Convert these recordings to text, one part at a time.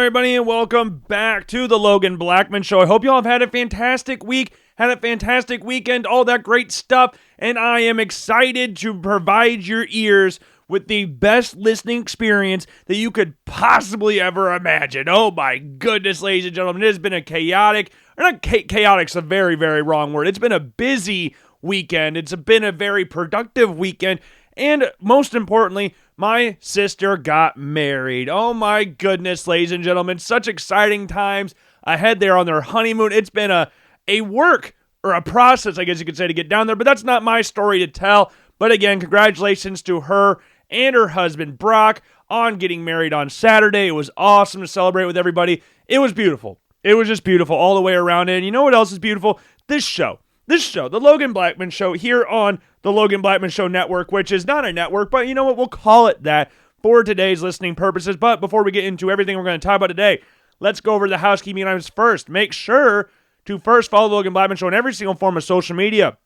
everybody, and welcome back to the Logan Blackman Show. I hope you all have had a fantastic week, had a fantastic weekend, all that great stuff, and I am excited to provide your ears with the best listening experience that you could possibly ever imagine. Oh my goodness, ladies and gentlemen, it has been a chaotic's a very, very wrong word. It's been a busy weekend. It's been a very productive weekend, and most importantly, my sister got married. Oh my goodness, ladies and gentlemen. Such exciting times ahead there on their honeymoon. It's been a work or a process, I guess you could say, to get down there, but that's not my story to tell. But again, congratulations to her and her husband, Brock, on getting married on Saturday. It was awesome to celebrate with everybody. It was beautiful. It was just beautiful all the way around. And you know what else is beautiful? This show, the Logan Blackman Show, here on the Logan Blackman Show Network, which is not a network, but you know what? We'll call it that for today's listening purposes. But before we get into everything we're going to talk about today, let's go over the housekeeping items first. Make sure to first follow the Logan Blackman Show on every single form of social media: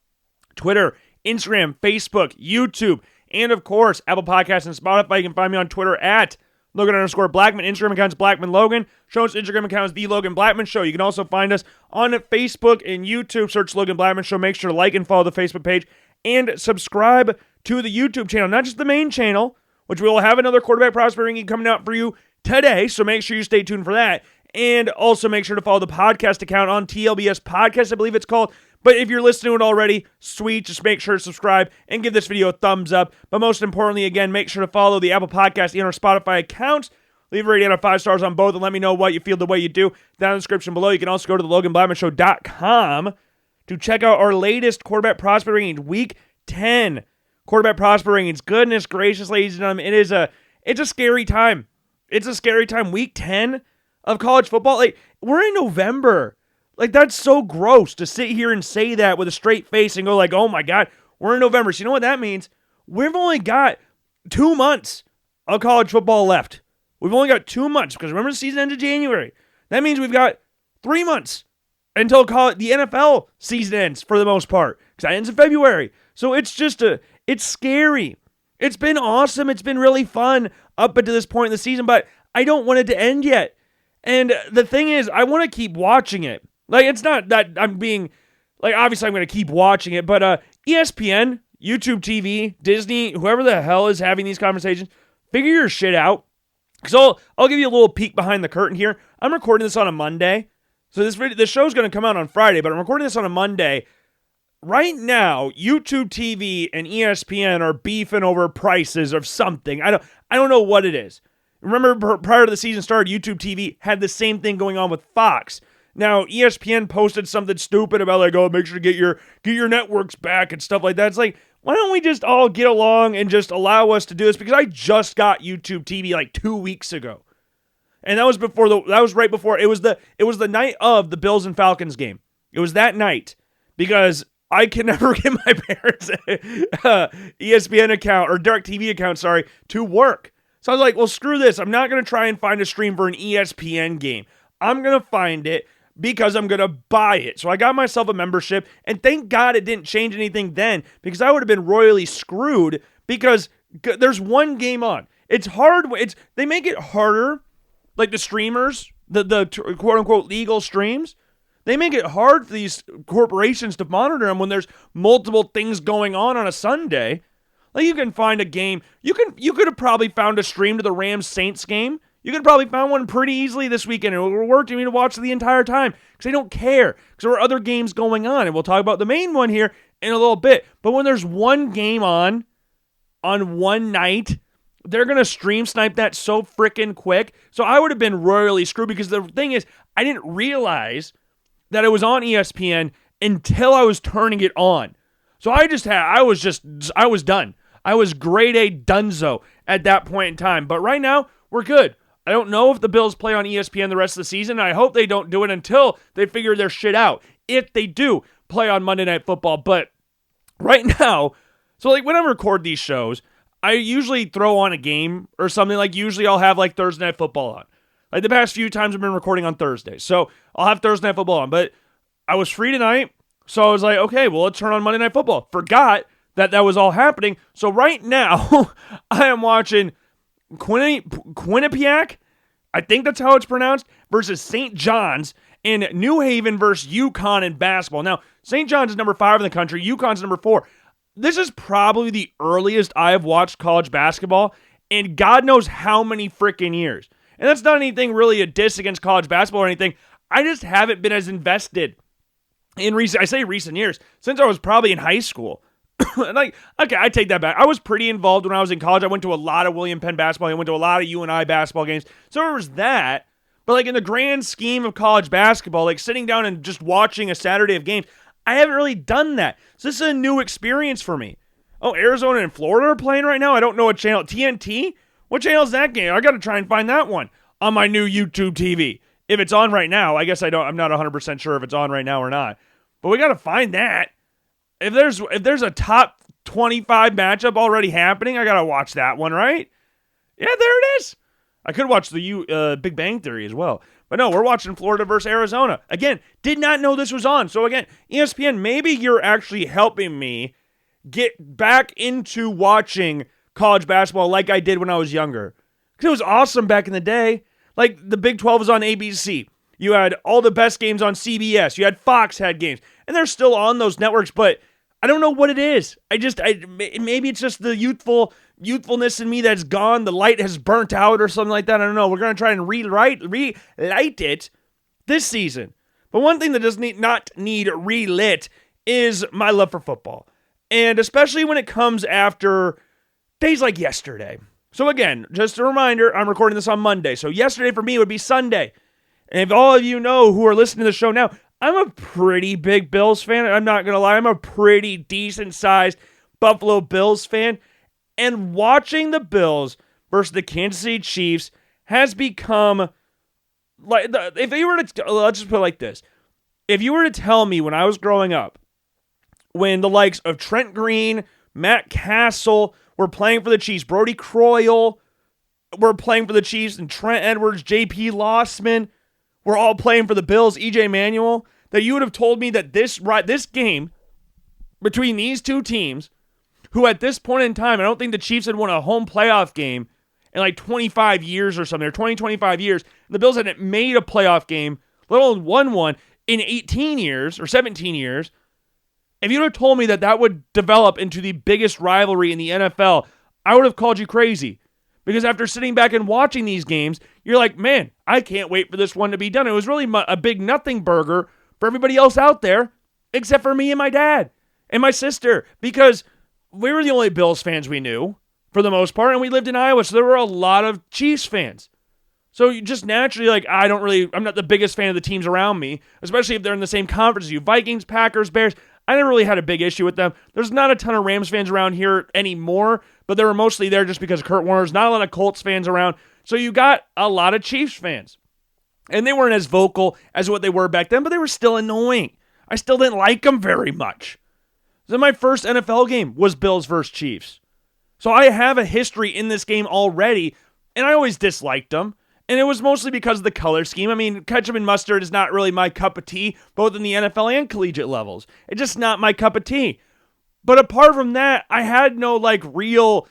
Twitter, Instagram, Facebook, YouTube, and of course, Apple Podcasts and Spotify. You can find me on Twitter at Logan_Blackman. Instagram account is Blackman Logan. Show's Instagram account is The Logan Blackman Show. You can also find us on Facebook and YouTube. Search Logan Blackman Show. Make sure to like and follow the Facebook page and subscribe to the YouTube channel. Not just the main channel, which we will have another quarterback prospering coming out for you today. So make sure you stay tuned for that. And also make sure to follow the podcast account on TLBS Podcast, I believe it's called. But if you're listening to it already, sweet, just make sure to subscribe and give this video a thumbs up. But most importantly, again, make sure to follow the Apple Podcast and our Spotify accounts. Leave a rating out of 5 stars on both and let me know what you feel the way you do down in the description below. You can also go to the LoganBlackmanShow.com to check out our latest quarterback prospect rankings, Week 10 quarterback prospect rankings. Goodness gracious, ladies and gentlemen, it's a scary time. It's a scary time. Week 10 of college football. Like, we're in November. Like, that's so gross to sit here and say that with a straight face and go like, oh my God, we're in November. So you know what that means? We've only got 2 months of college football left. We've only got 2 months because remember the season ends in January. That means we've got 3 months until the NFL season ends for the most part, because that ends in February. So it's scary. It's been awesome. It's been really fun up until this point in the season, but I don't want it to end yet. And the thing is, I want to keep watching it. Like, it's not that I'm being, like, obviously I'm going to keep watching it, but ESPN, YouTube TV, Disney, whoever the hell is having these conversations, figure your shit out. So I'll give you a little peek behind the curtain here. I'm recording this on a Monday. So this show's going to come out on Friday, but I'm recording this on a Monday. Right now, YouTube TV and ESPN are beefing over prices of something. I don't know what it is. Remember, prior to the season started, YouTube TV had the same thing going on with Fox. Now, ESPN posted something stupid about like, oh, make sure to get your networks back and stuff like that. It's like, why don't we just all get along and just allow us to do this? Because I just got YouTube TV like 2 weeks ago. And that was right before it was the night of the Bills and Falcons game. It was that night, because I can never get my parents' ESPN account or DirecTV account, to work. So I was like, well, screw this. I'm not going to try and find a stream for an ESPN game. I'm going to find it because I'm going to buy it. So I got myself a membership, and thank God it didn't change anything then, because I would have been royally screwed, because there's one game on. It's hard. They make it harder, like the streamers, the quote-unquote legal streams. They make it hard for these corporations to monitor them when there's multiple things going on a Sunday. Like, you can find a game. You could have probably found a stream to the Rams-Saints game. You could have probably found one pretty easily this weekend. It would work for me to watch the entire time, because they don't care, because there are other games going on. And we'll talk about the main one here in a little bit. But when there's one game on one night, they're going to stream snipe that so freaking quick. So I would have been royally screwed, because the thing is, I didn't realize that it was on ESPN until I was turning it on. So I was done. I was grade A dunzo at that point in time. But right now, we're good. I don't know if the Bills play on ESPN the rest of the season. I hope they don't do it until they figure their shit out, if they do play on Monday Night Football. But right now, so like when I record these shows, I usually throw on a game or something. Like, usually I'll have like Thursday Night Football on. Like, the past few times I've been recording on Thursday. So I'll have Thursday Night Football on. But I was free tonight, so I was like, okay, well, let's turn on Monday Night Football. Forgot that was all happening. So right now, I am watching Quinnipiac. I think that's how it's pronounced, versus St. John's, and New Haven versus UConn in basketball. Now, St. John's is number 5 in the country. UConn's number 4. This is probably the earliest I have watched college basketball in God knows how many freaking years. And that's not anything really a diss against college basketball or anything. I just haven't been as invested in recent years, since I was probably in high school. Okay, I take that back. I was pretty involved when I was in college. I went to a lot of William Penn basketball. I went to a lot of UNI basketball games. So there was that. But like in the grand scheme of college basketball, like sitting down and just watching a Saturday of games, I haven't really done that. So this is a new experience for me. Oh, Arizona and Florida are playing right now? I don't know what channel. TNT? What channel is that game? I got to try and find that one on my new YouTube TV. If it's on right now, I guess I'm not 100% sure if it's on right now or not. But we got to find that. If there's a top 25 matchup already happening, I got to watch that one, right? Yeah, there it is. I could watch the Big Bang Theory as well. But no, we're watching Florida versus Arizona. Again, did not know this was on. So again, ESPN, maybe you're actually helping me get back into watching college basketball like I did when I was younger. Because it was awesome back in the day. Like the Big 12 was on ABC. You had all the best games on CBS. You had Fox had games. And they're still on those networks, but I don't know what it is. Maybe it's just the youthfulness in me that's gone. The light has burnt out or something like that. I don't know. We're going to try and relight it this season. But one thing that does not need relit is my love for football. And especially when it comes after days like yesterday. So again, just a reminder, I'm recording this on Monday. So yesterday for me would be Sunday. And if all of you know who are listening to the show now, I'm a pretty big Bills fan. I'm not going to lie. I'm a pretty decent-sized Buffalo Bills fan. And watching the Bills versus the Kansas City Chiefs has become like, if you were to, let's just put it like this. If you were to tell me when I was growing up, when the likes of Trent Green, Matt Castle were playing for the Chiefs, Brody Croyle were playing for the Chiefs, and Trent Edwards, J.P. Lossman were all playing for the Bills, E.J. Manuel, that you would have told me that this game between these two teams, who at this point in time, I don't think the Chiefs had won a home playoff game in like 25 years or something, or 25 years. And the Bills hadn't made a playoff game, let alone won one, in 18 years or 17 years. If you would have told me that that would develop into the biggest rivalry in the NFL, I would have called you crazy. Because after sitting back and watching these games, you're like, man, I can't wait for this one to be done. It was really a big nothing burger for everybody else out there, except for me and my dad and my sister. Because we were the only Bills fans we knew, for the most part, and we lived in Iowa, so there were a lot of Chiefs fans. So you just naturally, I'm not the biggest fan of the teams around me, especially if they're in the same conference as you. Vikings, Packers, Bears. I never really had a big issue with them. There's not a ton of Rams fans around here anymore, but they were mostly there just because of Kurt Warner's. Not a lot of Colts fans around. So you got a lot of Chiefs fans. And they weren't as vocal as what they were back then, but they were still annoying. I still didn't like them very much. So my first NFL game was Bills versus Chiefs. So I have a history in this game already, and I always disliked them. And it was mostly because of the color scheme. I mean, ketchup and mustard is not really my cup of tea, both in the NFL and collegiate levels. It's just not my cup of tea. But apart from that, I had no, real,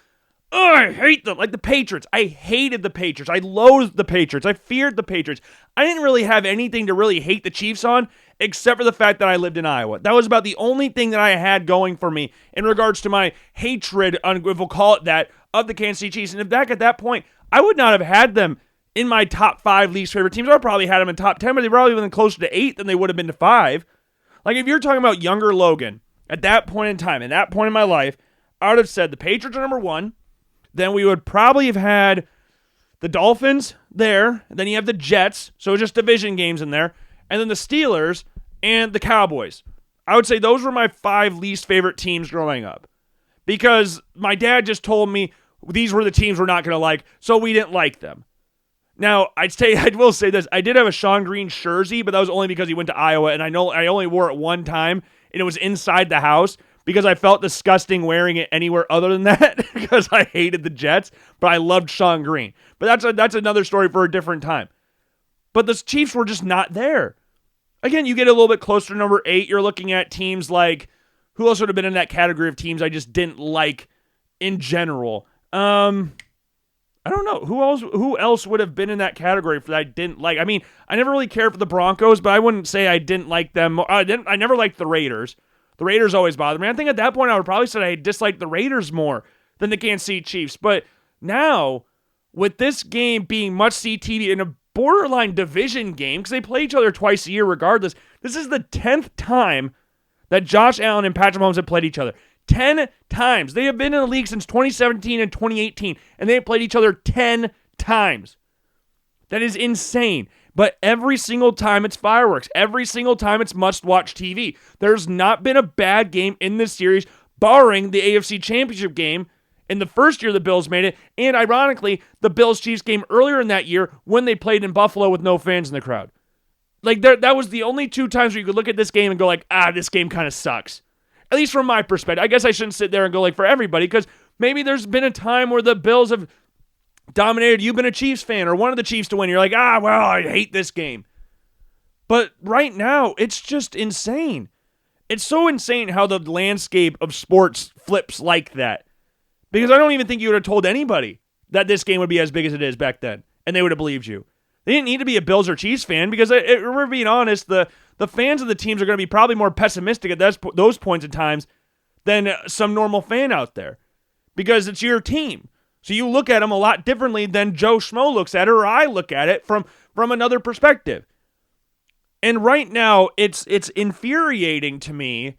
I hate them. Like the Patriots. I hated the Patriots. I loathed the Patriots. I feared the Patriots. I didn't really have anything to really hate the Chiefs on, except for the fact that I lived in Iowa. That was about the only thing that I had going for me in regards to my hatred, if we'll call it that, of the Kansas City Chiefs. And back at that point, I would not have had them in my top 5 least favorite teams. I would probably had them in top 10, but they probably would have been closer to 8 than they would have been to 5. Like, if you're talking about younger Logan, at that point in time, at that point in my life, I would have said the Patriots are number 1. Then we would probably have had the Dolphins there. Then you have the Jets, so just division games in there. And then the Steelers and the Cowboys. I would say those were my 5 least favorite teams growing up. Because my dad just told me these were the teams we're not going to like, so we didn't like them. Now, I will say this. I did have a Sean Green jersey, but that was only because he went to Iowa, and I know I only wore it one time, and it was inside the house because I felt disgusting wearing it anywhere other than that because I hated the Jets, but I loved Sean Green. But that's another story for a different time. But the Chiefs were just not there. Again, you get a little bit closer to number 8. You're looking at teams like, who else would have been in that category of teams I just didn't like in general? I don't know. Who else would have been in that category for that I didn't like? I mean, I never really cared for the Broncos, but I wouldn't say I didn't like them. I never liked the Raiders. The Raiders always bothered me. I think at that point I would probably say I disliked the Raiders more than the Kansas City Chiefs. But now, with this game being must-see TV in a borderline division game, because they play each other twice a year regardless, this is the 10th time that Josh Allen and Patrick Mahomes have played each other. 10 times. They have been in the league since 2017 and 2018, and they have played each other 10 times. That is insane. But every single time it's fireworks. Every single time it's must-watch TV. There's not been a bad game in this series, barring the AFC Championship game in the first year the Bills made it, and ironically, the Bills-Chiefs game earlier in that year when they played in Buffalo with no fans in the crowd. Like, that was the only two times where you could look at this game and go like, this game kind of sucks. At least from my perspective. I guess I shouldn't sit there and go like for everybody, because maybe there's been a time where the Bills have dominated. You've been a Chiefs fan or wanted the Chiefs to win. You're like, well, I hate this game. But right now, it's just insane. It's so insane how the landscape of sports flips like that. Because I don't even think you would have told anybody that this game would be as big as it is back then, and they would have believed you. They didn't need to be a Bills or Chiefs fan, because if we're being honest, the fans of the teams are going to be probably more pessimistic at those points in times than some normal fan out there, because it's your team. So you look at them a lot differently than Joe Schmo looks at it, or I look at it from another perspective. And right now, it's infuriating to me,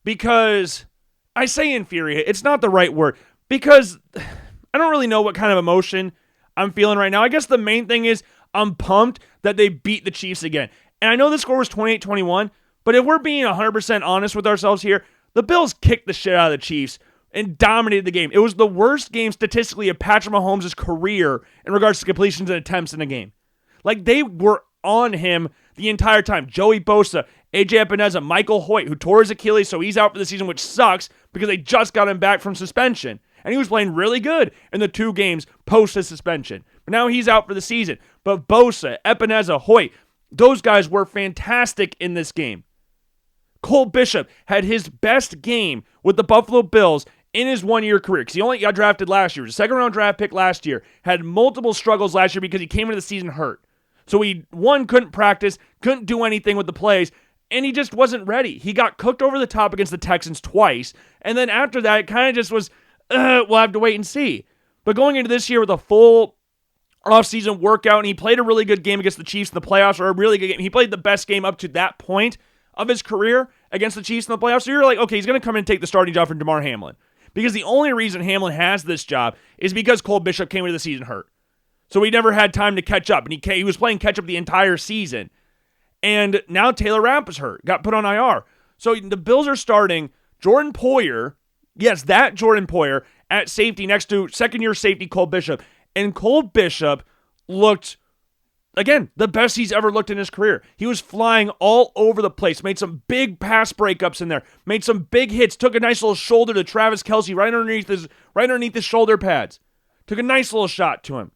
because I say infuriate. It's not the right word, because I don't really know what kind of emotion I'm feeling right now. I guess the main thing is I'm pumped that they beat the Chiefs again. And I know the score was 28-21, but if we're being 100% honest with ourselves here, the Bills kicked the shit out of the Chiefs and dominated the game. It was the worst game statistically of Patrick Mahomes' career in regards to completions and attempts in the game. Like, they were on him the entire time. Joey Bosa, AJ Epineza, Michael Hoyt, who tore his Achilles, so he's out for the season, which sucks because they just got him back from suspension. And he was playing really good in the 2 games post his suspension. But now he's out for the season. But Bosa, Epineza, Hoyt, those guys were fantastic in this game. Cole Bishop had his best game with the Buffalo Bills in his 1-year career, because he only got drafted last year. He was a 2nd-round draft pick last year. Had multiple struggles last year because he came into the season hurt. So he, couldn't practice, couldn't do anything with the plays, and he just wasn't ready. He got cooked over the top against the Texans twice, and then after that, it kind of just was, we'll have to wait and see. But going into this year with a full offseason workout, and he played a really good game against the Chiefs in the playoffs, or a really good game. He played the best game up to that point of his career against the Chiefs in the playoffs. So you're like, okay, he's going to come in and take the starting job from Damar Hamlin. Because the only reason Hamlin has this job is because Cole Bishop came into the season hurt. So he never had time to catch up, and he was playing catch up the entire season. And now Taylor Rapp is hurt, got put on IR. So the Bills are starting Jordan Poyer, yes, that Jordan Poyer, at safety next to second-year safety Cole Bishop. And Cole Bishop looked, again, the best he's ever looked in his career. He was flying all over the place, made some big pass breakups in there, made some big hits, took a nice little shoulder to Travis Kelce right underneath his shoulder pads. Took a nice little shot to him.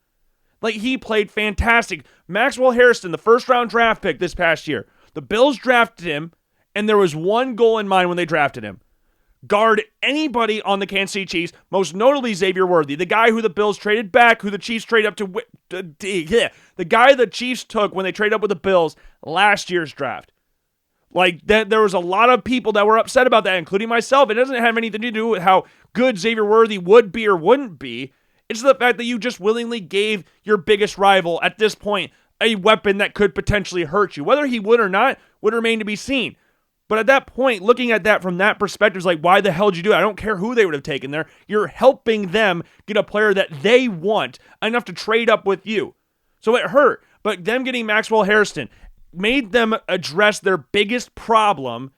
Like, he played fantastic. Maxwell Harrison, the 1st-round draft pick this past year. The Bills drafted him, and there was one goal in mind when they drafted him. Guard anybody on the Kansas City Chiefs, most notably Xavier Worthy, the guy who the Bills traded back, who the Chiefs traded up to, the guy the Chiefs took when they traded up with the Bills last year's draft. Like, that, there was a lot of people that were upset about that, including myself. It doesn't have anything to do with how good Xavier Worthy would be or wouldn't be. It's the fact that you just willingly gave your biggest rival, at this point, a weapon that could potentially hurt you. Whether he would or not would remain to be seen. But at that point, looking at that from that perspective is like, why the hell did you do it? I don't care who they would have taken there. You're helping them get a player that they want enough to trade up with you. So it hurt. But them getting Maxwell Harrison made them address their biggest problem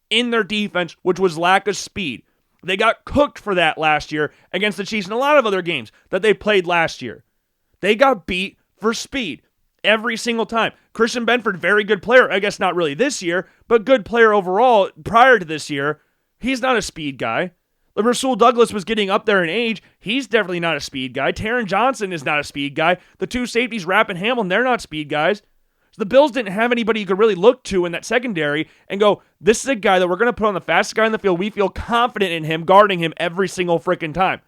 in their defense, which was lack of speed. They got cooked for that last year against the Chiefs and a lot of other games that they played last year. They got beat for speed every single time. Christian Benford, very good player. I guess not really this year, but good player overall prior to this year. He's not a speed guy. Rasul Douglas was getting up there in age. He's definitely not a speed guy. Taron Johnson is not a speed guy. The 2 safeties, Rapp and Hamlin, they're not speed guys. The Bills didn't have anybody you could really look to in that secondary and go, this is a guy that we're going to put on the fastest guy in the field. We feel confident in him, guarding him every single freaking time.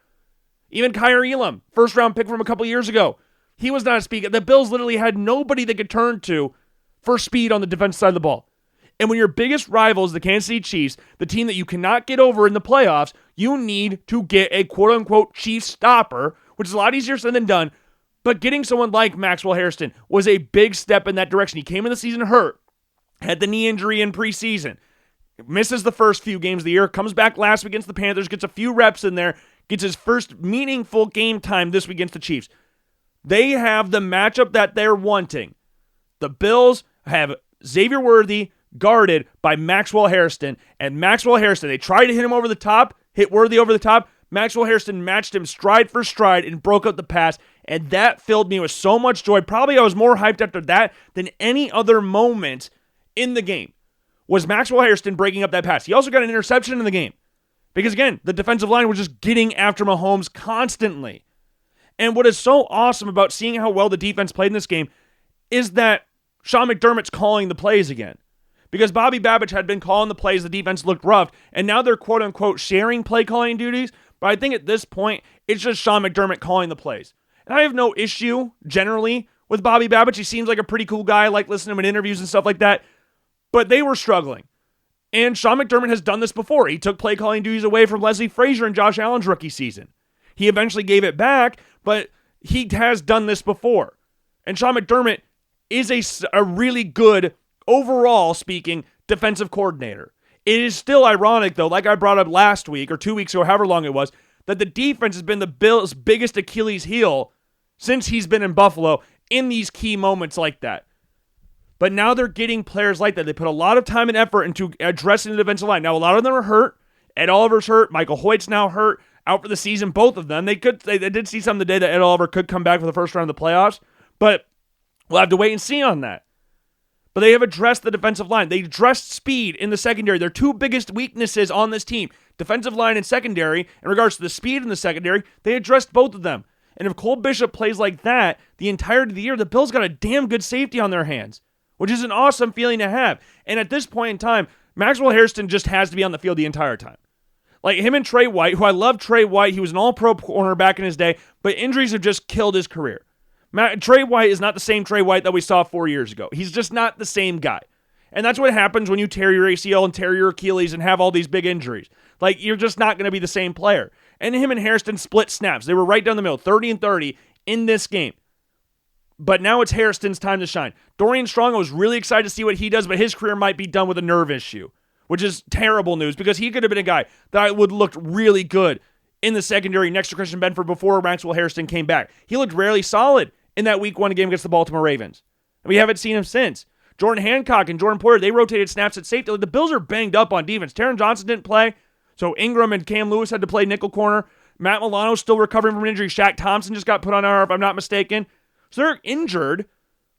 Even Kyer Elam, first round pick from a couple years ago, he was not a speed. The Bills literally had nobody they could turn to for speed on the defensive side of the ball. And when your biggest rival is the Kansas City Chiefs, the team that you cannot get over in the playoffs, you need to get a quote-unquote Chiefs stopper, which is a lot easier said than done. But getting someone like Maxwell Hairston was a big step in that direction. He came in the season hurt, had the knee injury in preseason, misses the first few games of the year, comes back last week against the Panthers, gets a few reps in there, gets his first meaningful game time this week against the Chiefs. They have the matchup that they're wanting. The Bills have Xavier Worthy guarded by Maxwell Hairston, and Maxwell Hairston, they tried to hit him over the top, hit Worthy over the top. Maxwell Hairston matched him stride for stride and broke up the pass, and that filled me with so much joy. Probably I was more hyped after that than any other moment in the game, was Maxwell Hairston breaking up that pass. He also got an interception in the game because, again, the defensive line was just getting after Mahomes constantly. And what is so awesome about seeing how well the defense played in this game is that Sean McDermott's calling the plays again. Because Bobby Babich had been calling the plays, the defense looked rough, and now they're quote-unquote sharing play calling duties. But I think at this point, it's just Sean McDermott calling the plays. And I have no issue, generally, with Bobby Babich. He seems like a pretty cool guy. I like listening to him in interviews and stuff like that. But they were struggling. And Sean McDermott has done this before. He took play calling duties away from Leslie Frazier in Josh Allen's rookie season. He eventually gave it back, but he has done this before. And Sean McDermott is a really good, overall speaking, defensive coordinator. It is still ironic, though, like I brought up last week or 2 weeks ago, however long it was, that the defense has been the Bills' biggest Achilles heel since he's been in Buffalo in these key moments like that. But now they're getting players like that. They put a lot of time and effort into addressing the defensive line. Now, a lot of them are hurt. Ed Oliver's hurt. Michael Hoyt's now hurt, out for the season, both of them. They did see something today that Ed Oliver could come back for the first round of the playoffs, but we'll have to wait and see on that. But they have addressed the defensive line. They addressed speed in the secondary. Their two biggest weaknesses on this team, defensive line and secondary, in regards to the speed in the secondary, they addressed both of them. And if Cole Bishop plays like that the entirety of the year, the Bills got a damn good safety on their hands, which is an awesome feeling to have. And at this point in time, Maxwell Hairston just has to be on the field the entire time. Like him and Trey White, who I love Trey White. He was an all-pro corner back in his day, but injuries have just killed his career. Trey White is not the same Trey White that we saw 4 years ago. He's just not the same guy. And that's what happens when you tear your ACL and tear your Achilles and have all these big injuries. Like, you're just not going to be the same player. And him and Hairston split snaps. They were right down the middle, 30 and 30 in this game. But now it's Hairston's time to shine. Dorian Strong, I was really excited to see what he does, but his career might be done with a nerve issue, which is terrible news because he could have been a guy that would look really good in the secondary next to Christian Benford before Maxwell Hairston came back. He looked really solid in that week 1 game against the Baltimore Ravens. And we haven't seen him since. Jordan Hancock and Jordan Poyer, they rotated snaps at safety. The Bills are banged up on defense. Taron Johnson didn't play, so Ingram and Cam Lewis had to play nickel corner. Matt Milano's still recovering from an injury. Shaq Thompson just got put on IR, if I'm not mistaken. So they're injured,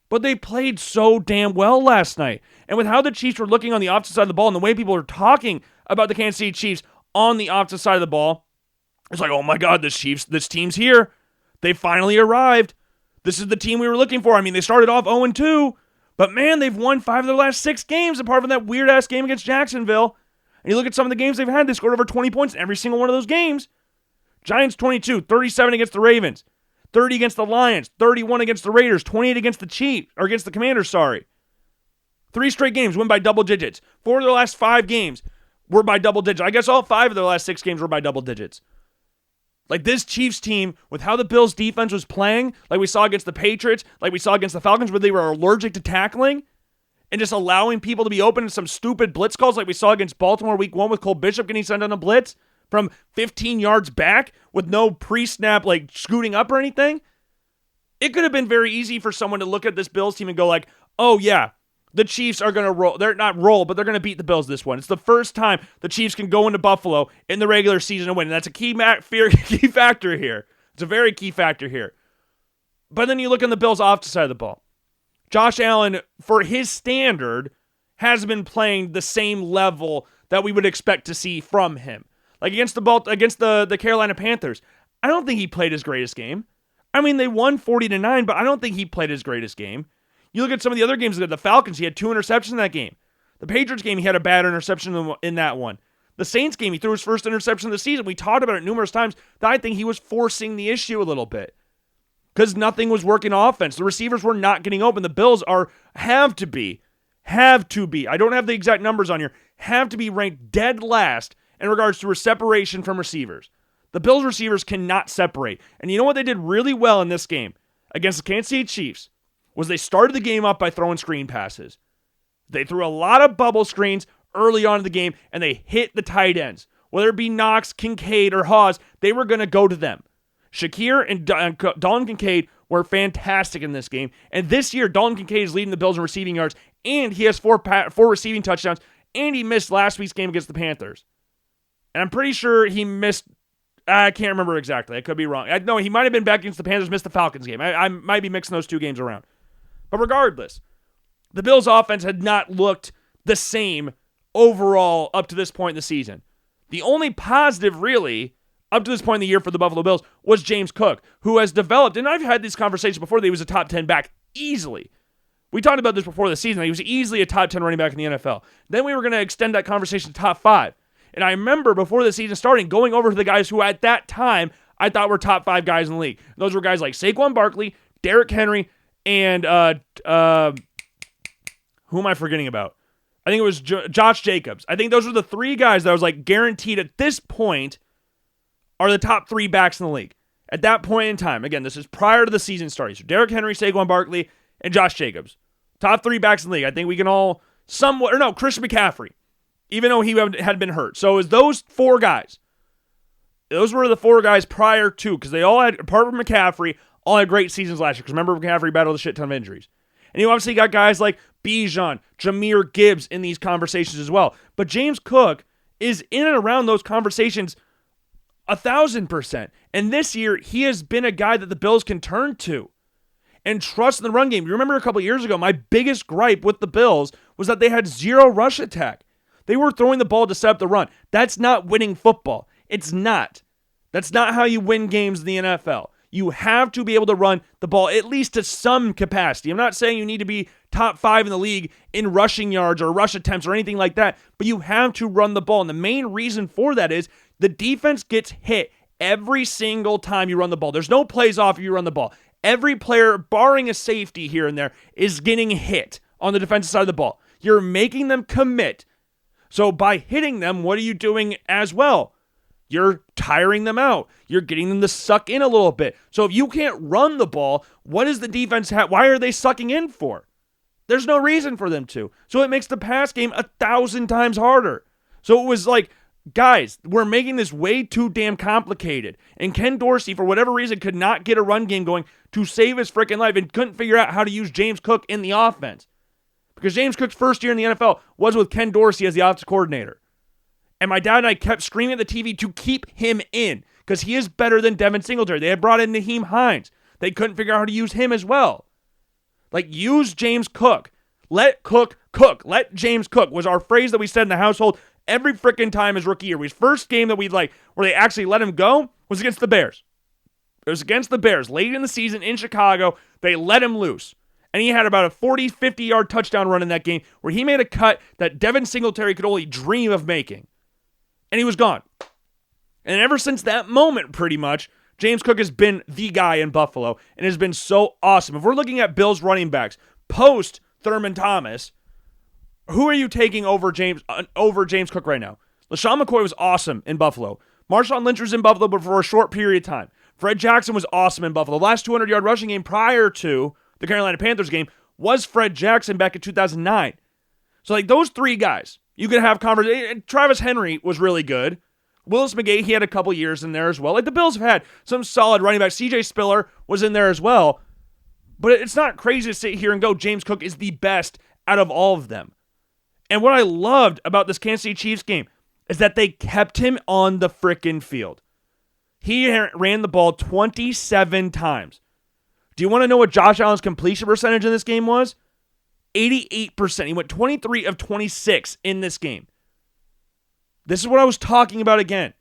but they played so damn well last night. And with how the Chiefs were looking on the opposite side of the ball and the way people are talking about the Kansas City Chiefs on the opposite side of the ball, it's like, oh my God, this team's here. They finally arrived. This is the team we were looking for. I mean, they started off 0-2, but man, they've won 5 of their last 6 games, apart from that weird-ass game against Jacksonville. And you look at some of the games they've had, they scored over 20 points in every single one of those games. Giants 22, 37 against the Ravens, 30 against the Lions, 31 against the Raiders, 28 against the Chiefs, or against the Commanders, sorry. 3 straight games win by double digits. 4 of their last 5 games were by double digits. I guess all 5 of their last 6 games were by double digits. Like this Chiefs team, with how the Bills defense was playing, like we saw against the Patriots, like we saw against the Falcons, where they were allergic to tackling and just allowing people to be open to some stupid blitz calls like we saw against Baltimore week 1 with Cole Bishop getting sent on a blitz from 15 yards back with no pre-snap like scooting up or anything. It could have been very easy for someone to look at this Bills team and go like, oh yeah, the Chiefs are going to roll. They're not roll, but they're going to beat the Bills this one. It's the first time the Chiefs can go into Buffalo in the regular season and win. And that's a key factor here. It's a very key factor here. But then you look on the Bills' opposite side of the ball. Josh Allen, for his standard, has been playing the same level that we would expect to see from him. Like against the Carolina Panthers, I don't think he played his greatest game. I mean, they won 40-9, but I don't think he played his greatest game. You look at some of the other games, the Falcons, he had 2 interceptions in that game. The Patriots game, he had a bad interception in that one. The Saints game, he threw his first interception of the season. We talked about it numerous times that I think he was forcing the issue a little bit because nothing was working offense. The receivers were not getting open. The Bills have to be, I don't have the exact numbers on here, have to be ranked dead last in regards to separation from receivers. The Bills receivers cannot separate. And you know what they did really well in this game against the Kansas City Chiefs was they started the game up by throwing screen passes. They threw a lot of bubble screens early on in the game, and they hit the tight ends. Whether it be Knox, Kincaid, or Hawes, they were going to go to them. Shakir and Dalton Kincaid were fantastic in this game. And this year, Dalton Kincaid is leading the Bills in receiving yards, and he has four receiving touchdowns, and he missed last week's game against the Panthers. And I'm pretty sure he missed, I can't remember exactly. I could be wrong. No, he might have been back against the Panthers, missed the Falcons game. I might be mixing those two games around. But regardless, the Bills' offense had not looked the same overall up to this point in the season. The only positive, really, up to this point in the year for the Buffalo Bills was James Cook, who has developed, and I've had this conversation before, that he was a top 10 back easily. We talked about this before the season. He was easily a top 10 running back in the NFL. Then we were going to extend that conversation to top 5. And I remember before the season starting, going over to the guys who at that time I thought were top 5 guys in the league. Those were guys like Saquon Barkley, Derrick Henry, and who am I forgetting about? I think it was Josh Jacobs. I think those were the 3 guys that I was like guaranteed at this point are the top 3 backs in the league. At that point in time, again, this is prior to the season starting. So Derrick Henry, Saquon Barkley, and Josh Jacobs. Top 3 backs in the league. I think we can all Christian McCaffrey, even though he had been hurt. So it was those 4 guys. Those were the 4 guys prior to, because they all had, apart from McCaffrey, all had great seasons last year. Because remember, McCaffrey battled a shit ton of injuries. And you obviously got guys like Bijan, Jahmyr Gibbs in these conversations as well. But James Cook is in and around those conversations 1,000%. And this year, he has been a guy that the Bills can turn to and trust in the run game. You remember a couple years ago, my biggest gripe with the Bills was that they had 0 rush attack. They were throwing the ball to set up the run. That's not winning football. It's not. That's not how you win games in the NFL. You have to be able to run the ball at least to some capacity. I'm not saying you need to be top 5 in the league in rushing yards or rush attempts or anything like that, but you have to run the ball. And the main reason for that is the defense gets hit every single time you run the ball. There's no plays off if you run the ball. Every player, barring a safety here and there, is getting hit on the defensive side of the ball. You're making them commit. So by hitting them, what are you doing as well? You're tiring them out. You're getting them to suck in a little bit. So if you can't run the ball, what does the defense have? Why are they sucking in for? There's no reason for them to. So it makes the pass game 1,000 times harder. So it was like, guys, we're making this way too damn complicated. And Ken Dorsey, for whatever reason, could not get a run game going to save his freaking life and couldn't figure out how to use James Cook in the offense. Because James Cook's first year in the NFL was with Ken Dorsey as the offensive coordinator. And my dad and I kept screaming at the TV to keep him in because he is better than Devin Singletary. They had brought in Naheem Hines. They couldn't figure out how to use him as well. Like, use James Cook. Let Cook cook. Let James cook was our phrase that we said in the household every freaking time his rookie year. His first game that where they actually let him go was against the Bears. It was against the Bears. Late in the season in Chicago, they let him loose. And he had about a 40, 50-yard touchdown run in that game where he made a cut that Devin Singletary could only dream of making. And he was gone. And ever since that moment, pretty much, James Cook has been the guy in Buffalo and has been so awesome. If we're looking at Bills running backs, post Thurman Thomas, who are you taking over James Cook right now? LaShawn McCoy was awesome in Buffalo. Marshawn Lynch was in Buffalo, but for a short period of time. Fred Jackson was awesome in Buffalo. The last 200-yard rushing game prior to the Carolina Panthers game was Fred Jackson back in 2009. So, like, those 3 guys, you could have conversation. Travis Henry was really good. Willis McGahee, he had a couple years in there as well. Like, the Bills have had some solid running backs. CJ Spiller was in there as well. But it's not crazy to sit here and go, James Cook is the best out of all of them. And what I loved about this Kansas City Chiefs game is that they kept him on the frickin' field. He ran the ball 27 times. Do you want to know what Josh Allen's completion percentage in this game was? 88%. He went 23 of 26 in this game. This is what I was talking about again.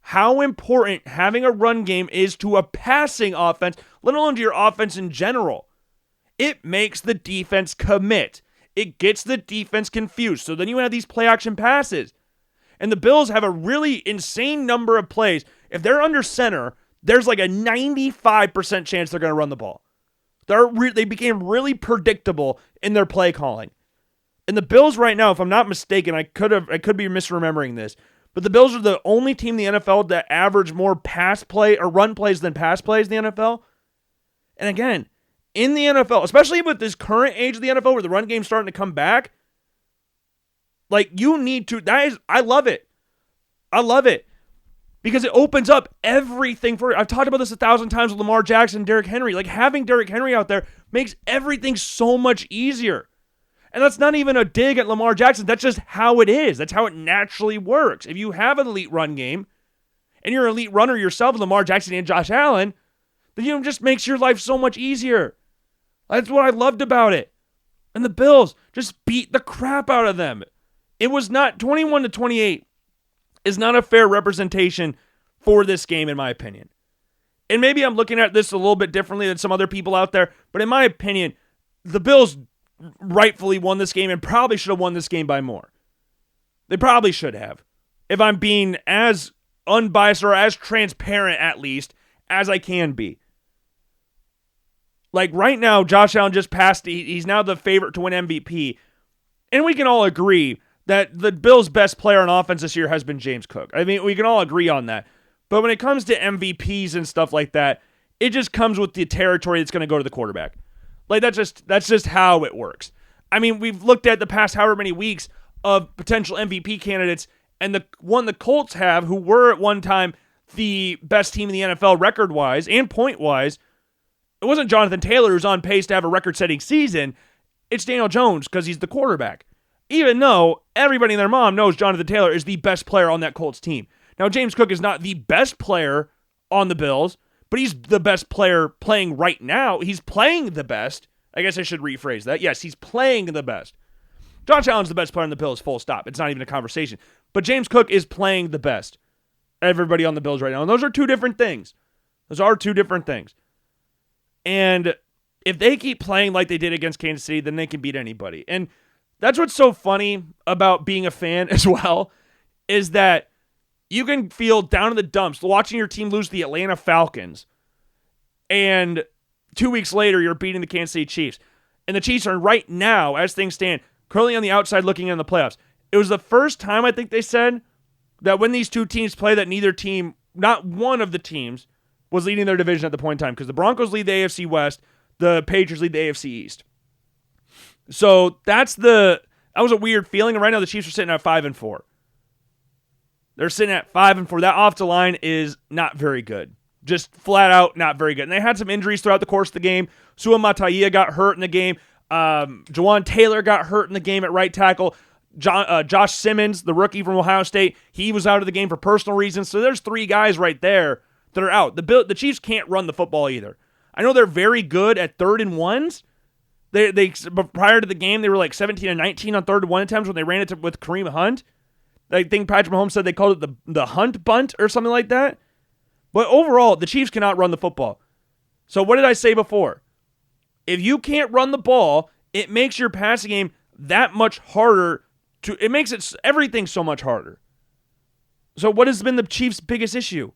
How important having a run game is to a passing offense, let alone to your offense in general. It makes the defense commit. It gets the defense confused. So then you have these play-action passes. And the Bills have a really insane number of plays. If they're under center, there's like a 95% chance they're going to run the ball. They became really predictable in their play calling. And the Bills right now, if I'm not mistaken, I could be misremembering this, but the Bills are the only team in the NFL that average more pass play or run plays than pass plays in the NFL. And again, in the NFL, especially with this current age of the NFL where the run game's starting to come back, like you need to, I love it. I love it. Because it opens up everything for it. I've talked about this 1,000 times with Lamar Jackson and Derrick Henry. Like having Derrick Henry out there makes everything so much easier. And that's not even a dig at Lamar Jackson. That's just how it is. That's how it naturally works. If you have an elite run game and you're an elite runner yourself, Lamar Jackson and Josh Allen, then it just makes your life so much easier. That's what I loved about it. And the Bills just beat the crap out of them. It was not 21-28. Is not a fair representation for this game, in my opinion. And maybe I'm looking at this a little bit differently than some other people out there, but in my opinion, the Bills rightfully won this game and probably should have won this game by more. They probably should have. If I'm being as unbiased or as transparent, at least, as I can be. Like right now, Josh Allen just passed. He's now the favorite to win MVP. And we can all agree that the Bills' best player on offense this year has been James Cook. I mean, we can all agree on that. But when it comes to MVPs and stuff like that, it just comes with the territory that's going to go to the quarterback. Like that's just how it works. I mean, we've looked at the past however many weeks of potential MVP candidates, and the one the Colts have, who were at one time the best team in the NFL record-wise and point-wise, it wasn't Jonathan Taylor who's on pace to have a record-setting season. It's Daniel Jones because he's the quarterback. Even though everybody and their mom knows Jonathan Taylor is the best player on that Colts team. Now, James Cook is not the best player on the Bills, but he's the best player playing right now. He's playing the best. I guess I should rephrase that. Yes, he's playing the best. Josh Allen's the best player on the Bills, full stop. It's not even a conversation. But James Cook is playing the best. Everybody on the Bills right now. And those are two different things. And if they keep playing like they did against Kansas City, then they can beat anybody. And that's what's so funny about being a fan as well, is that you can feel down in the dumps watching your team lose to the Atlanta Falcons, and 2 weeks later you're beating the Kansas City Chiefs. And the Chiefs are right now, as things stand, currently on the outside looking in the playoffs. It was the first time, I think they said, that when these two teams play, that neither team, not one of the teams, was leading their division at the point in time. Because the Broncos lead the AFC West, the Patriots lead the AFC East. So that was a weird feeling. And right now the Chiefs are sitting at 5-4. They're sitting at 5-4. That offensive line is not very good. Just flat out not very good. And they had some injuries throughout the course of the game. Sua Mataia got hurt in the game. Jawan Taylor got hurt in the game at right tackle. Josh Simmons, the rookie from Ohio State, he was out of the game for personal reasons. So there's three guys right there that are out. The Chiefs can't run the football either. I know they're very good at 3rd and 1s. But prior to the game, they were like 17-19 on 3rd and 1 attempts when they ran it with Kareem Hunt. I think Patrick Mahomes said they called it the Hunt bunt or something like that. But overall, the Chiefs cannot run the football. So what did I say before? If you can't run the ball, it makes your passing game that much harder. It makes everything so much harder. So what has been the Chiefs' biggest issue?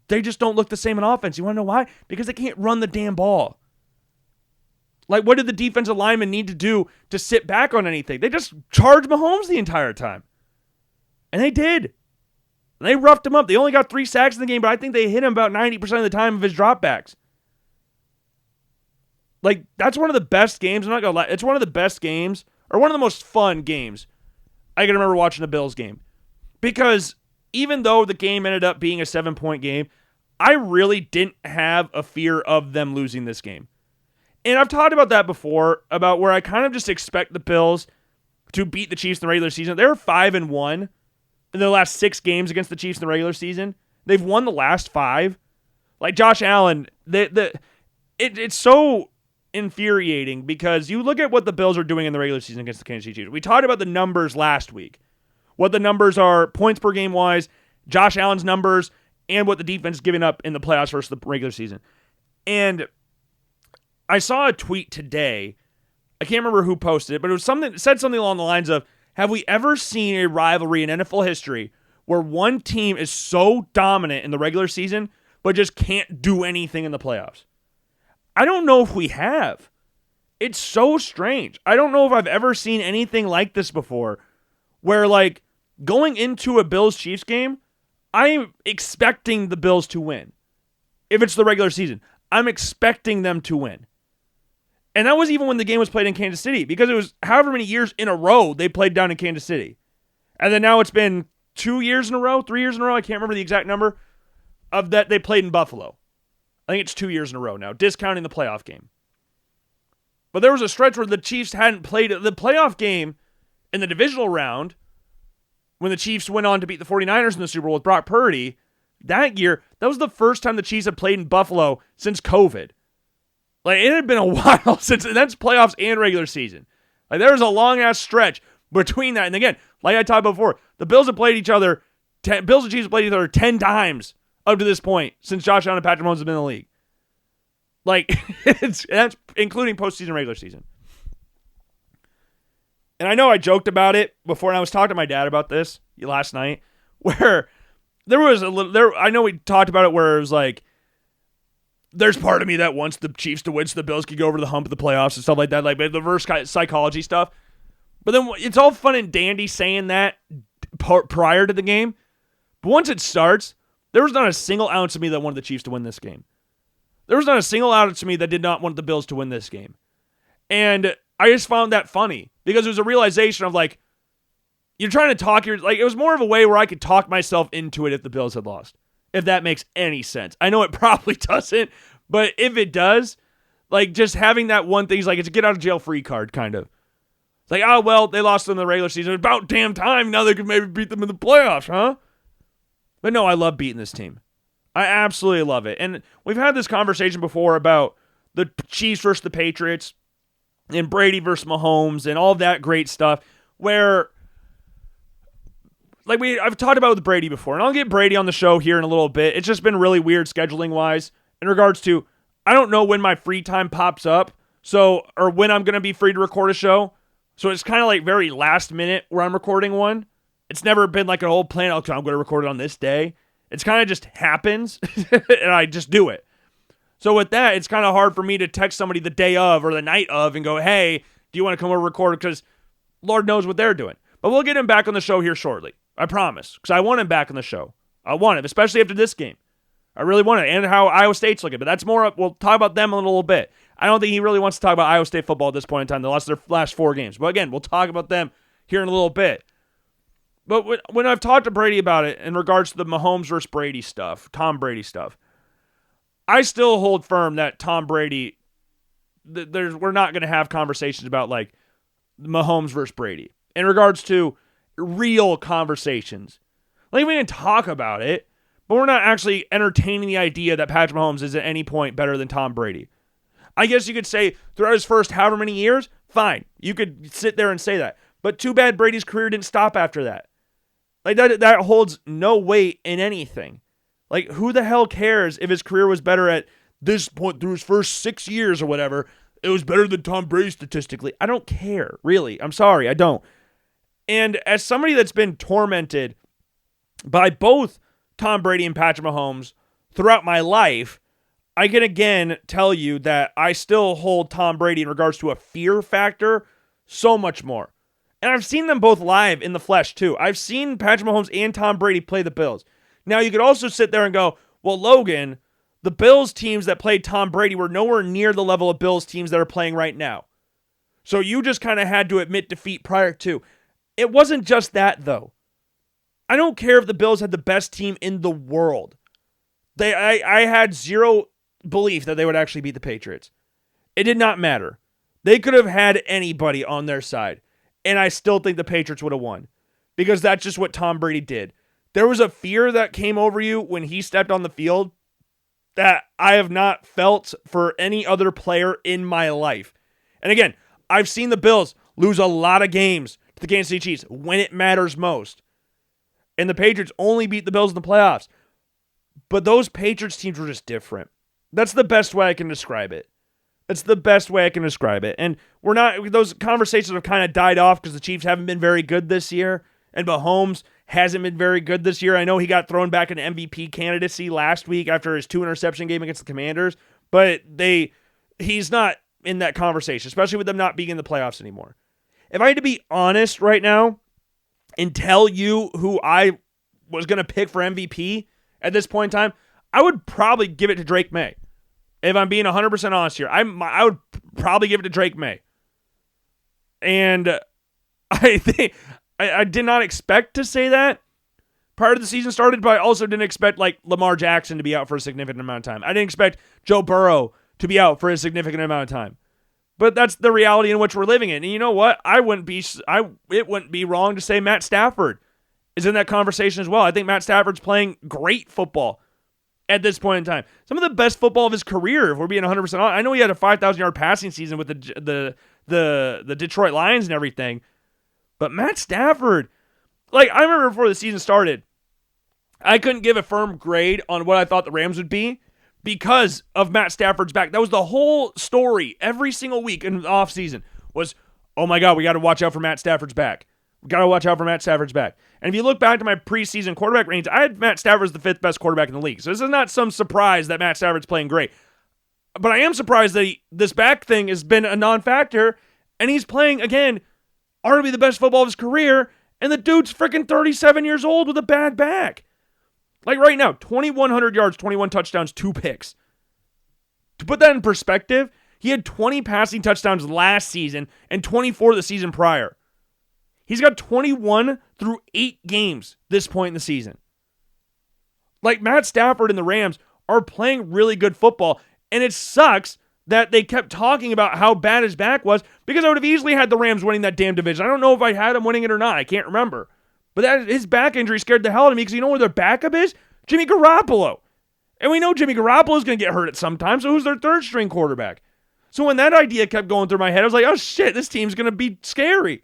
They just don't look the same in offense. You want to know why? Because they can't run the damn ball. Like, what did the defensive linemen need to do to sit back on anything? They just charged Mahomes the entire time. And they did. And they roughed him up. They only got 3 sacks in the game, but I think they hit him about 90% of the time of his dropbacks. Like, that's one of the best games. I'm not going to lie. It's one of the best games, or one of the most fun games I can remember watching a Bills game. Because even though the game ended up being a 7-point game, I really didn't have a fear of them losing this game. And I've talked about that before, about where I kind of just expect the Bills to beat the Chiefs in the regular season. They're 5-1 in their last 6 games against the Chiefs in the regular season. They've won the last 5. Like Josh Allen, it's so infuriating because you look at what the Bills are doing in the regular season against the Kansas City Chiefs. We talked about the numbers last week. What the numbers are points per game wise, Josh Allen's numbers, and what the defense is giving up in the playoffs versus the regular season. And I saw a tweet today. I can't remember who posted it, but it said something along the lines of, Have we ever seen a rivalry in NFL history where one team is so dominant in the regular season but just can't do anything in the playoffs? I don't know if we have. It's so strange. I don't know if I've ever seen anything like this before where, like, going into a Bills-Chiefs game, I'm expecting the Bills to win. If it's the regular season, I'm expecting them to win. And that was even when the game was played in Kansas City, because it was however many years in a row they played down in Kansas City. And then now it's been 2 years in a row, 3 years in a row, I can't remember the exact number, of that they played in Buffalo. I think it's 2 years in a row now, discounting the playoff game. But there was a stretch where the Chiefs hadn't played the playoff game in the divisional round when the Chiefs went on to beat the 49ers in the Super Bowl with Brock Purdy. That year, that was the first time the Chiefs had played in Buffalo since COVID. Like, it had been a while since, that's playoffs and regular season. Like, there was a long-ass stretch between that. And again, like I talked about before, the Bills have played each other, Bills and Chiefs have played each other 10 times up to this point since Josh Allen and Patrick Mahomes have been in the league. Like, that's including postseason, regular season. And I know I joked about it before, and I was talking to my dad about this last night, where there was a little, I know we talked about it where it was like, there's part of me that wants the Chiefs to win so the Bills could go over the hump of the playoffs and stuff like that, like the reverse psychology stuff. But then it's all fun and dandy saying that prior to the game. But once it starts, there was not a single ounce of me that wanted the Chiefs to win this game. There was not a single ounce of me that did not want the Bills to win this game. And I just found that funny because it was a realization of, like, you're trying to talk, like, it was more of a way where I could talk myself into it if the Bills had lost. If that makes any sense. I know it probably doesn't, but if it does, like, just having that one thing is like, it's a get out of jail free card, kind of. It's like, oh, well, they lost in the regular season. About damn time now they could maybe beat them in the playoffs, huh? But no, I love beating this team. I absolutely love it. And we've had this conversation before about the Chiefs versus the Patriots and Brady versus Mahomes and all of that great stuff where, like, I've talked about with Brady before, and I'll get Brady on the show here in a little bit. It's just been really weird scheduling-wise in regards to, I don't know when my free time pops up, or when I'm going to be free to record a show. So it's kind of like very last minute where I'm recording one. It's never been like a whole plan, okay, I'm going to record it on this day. It's kind of just happens, and I just do it. So with that, it's kind of hard for me to text somebody the day of or the night of and go, hey, do you want to come over and record? Because Lord knows what they're doing. But we'll get him back on the show here shortly. I promise. Because I want him back on the show. I want him, especially after this game. I really want it. And how Iowa State's looking. But that's more, we'll talk about them in a little bit. I don't think he really wants to talk about Iowa State football at this point in time. They lost their last 4 games. But again, we'll talk about them here in a little bit. But when I've talked to Brady about it in regards to the Mahomes versus Brady stuff, Tom Brady stuff, I still hold firm that Tom Brady, we're not going to have conversations about, like, Mahomes versus Brady. In regards to real conversations. Like, we can talk about it, but we're not actually entertaining the idea that Patrick Mahomes is at any point better than Tom Brady. I guess you could say throughout his first however many years, fine. You could sit there and say that. But too bad Brady's career didn't stop after that. Like, that holds no weight in anything. Like, who the hell cares if his career was better at this point through his first 6 years or whatever? It was better than Tom Brady statistically. I don't care, really. I'm sorry, I don't. And as somebody that's been tormented by both Tom Brady and Patrick Mahomes throughout my life, I can again tell you that I still hold Tom Brady in regards to a fear factor so much more. And I've seen them both live in the flesh too. I've seen Patrick Mahomes and Tom Brady play the Bills. Now you could also sit there and go, well, Logan, the Bills teams that played Tom Brady were nowhere near the level of Bills teams that are playing right now. So you just kind of had to admit defeat prior to. It wasn't just that, though. I don't care if the Bills had the best team in the world. I had zero belief that they would actually beat the Patriots. It did not matter. They could have had anybody on their side, and I still think the Patriots would have won because that's just what Tom Brady did. There was a fear that came over you when he stepped on the field that I have not felt for any other player in my life. And again, I've seen the Bills lose a lot of games to the Kansas City Chiefs when it matters most. And the Patriots only beat the Bills in the playoffs. But those Patriots teams were just different. That's the best way I can describe it. It's the best way I can describe it. And those conversations have kind of died off because the Chiefs haven't been very good this year. And Mahomes hasn't been very good this year. I know he got thrown back into MVP candidacy last week after his 2-interception game against the Commanders, but he's not in that conversation, especially with them not being in the playoffs anymore. If I had to be honest right now and tell you who I was going to pick for MVP at this point in time, I would probably give it to Drake May. If I'm being 100% honest here, I would probably give it to Drake May. And I think I did not expect to say that prior to the season started, but I also didn't expect like Lamar Jackson to be out for a significant amount of time. I didn't expect Joe Burrow to be out for a significant amount of time. But that's the reality in which we're living in. And you know what? It wouldn't be wrong to say Matt Stafford is in that conversation as well. I think Matt Stafford's playing great football at this point in time. Some of the best football of his career, if we're being 100% honest. I know he had a 5,000-yard passing season with the Detroit Lions and everything. But Matt Stafford, like I remember before the season started, I couldn't give a firm grade on what I thought the Rams would be because of Matt Stafford's back. That was the whole story every single week in the offseason was, oh my God, we got to watch out for Matt Stafford's back. We got to watch out for Matt Stafford's back. And if you look back to my preseason quarterback range, I had Matt Stafford as the 5th best quarterback in the league. So this is not some surprise that Matt Stafford's playing great. But I am surprised that this back thing has been a non-factor, and he's playing, again, arguably the best football of his career, and the dude's freaking 37 years old with a bad back. Like right now, 2,100 yards, 21 touchdowns, 2 picks. To put that in perspective, he had 20 passing touchdowns last season and 24 the season prior. He's got 21 through 8 games this point in the season. Like Matt Stafford and the Rams are playing really good football, and it sucks that they kept talking about how bad his back was because I would have easily had the Rams winning that damn division. I don't know if I had them winning it or not. I can't remember. But his back injury scared the hell out of me because you know where their backup is? Jimmy Garoppolo. And we know Jimmy Garoppolo is going to get hurt at some time, so who's their third-string quarterback? So when that idea kept going through my head, I was like, oh shit, this team's going to be scary.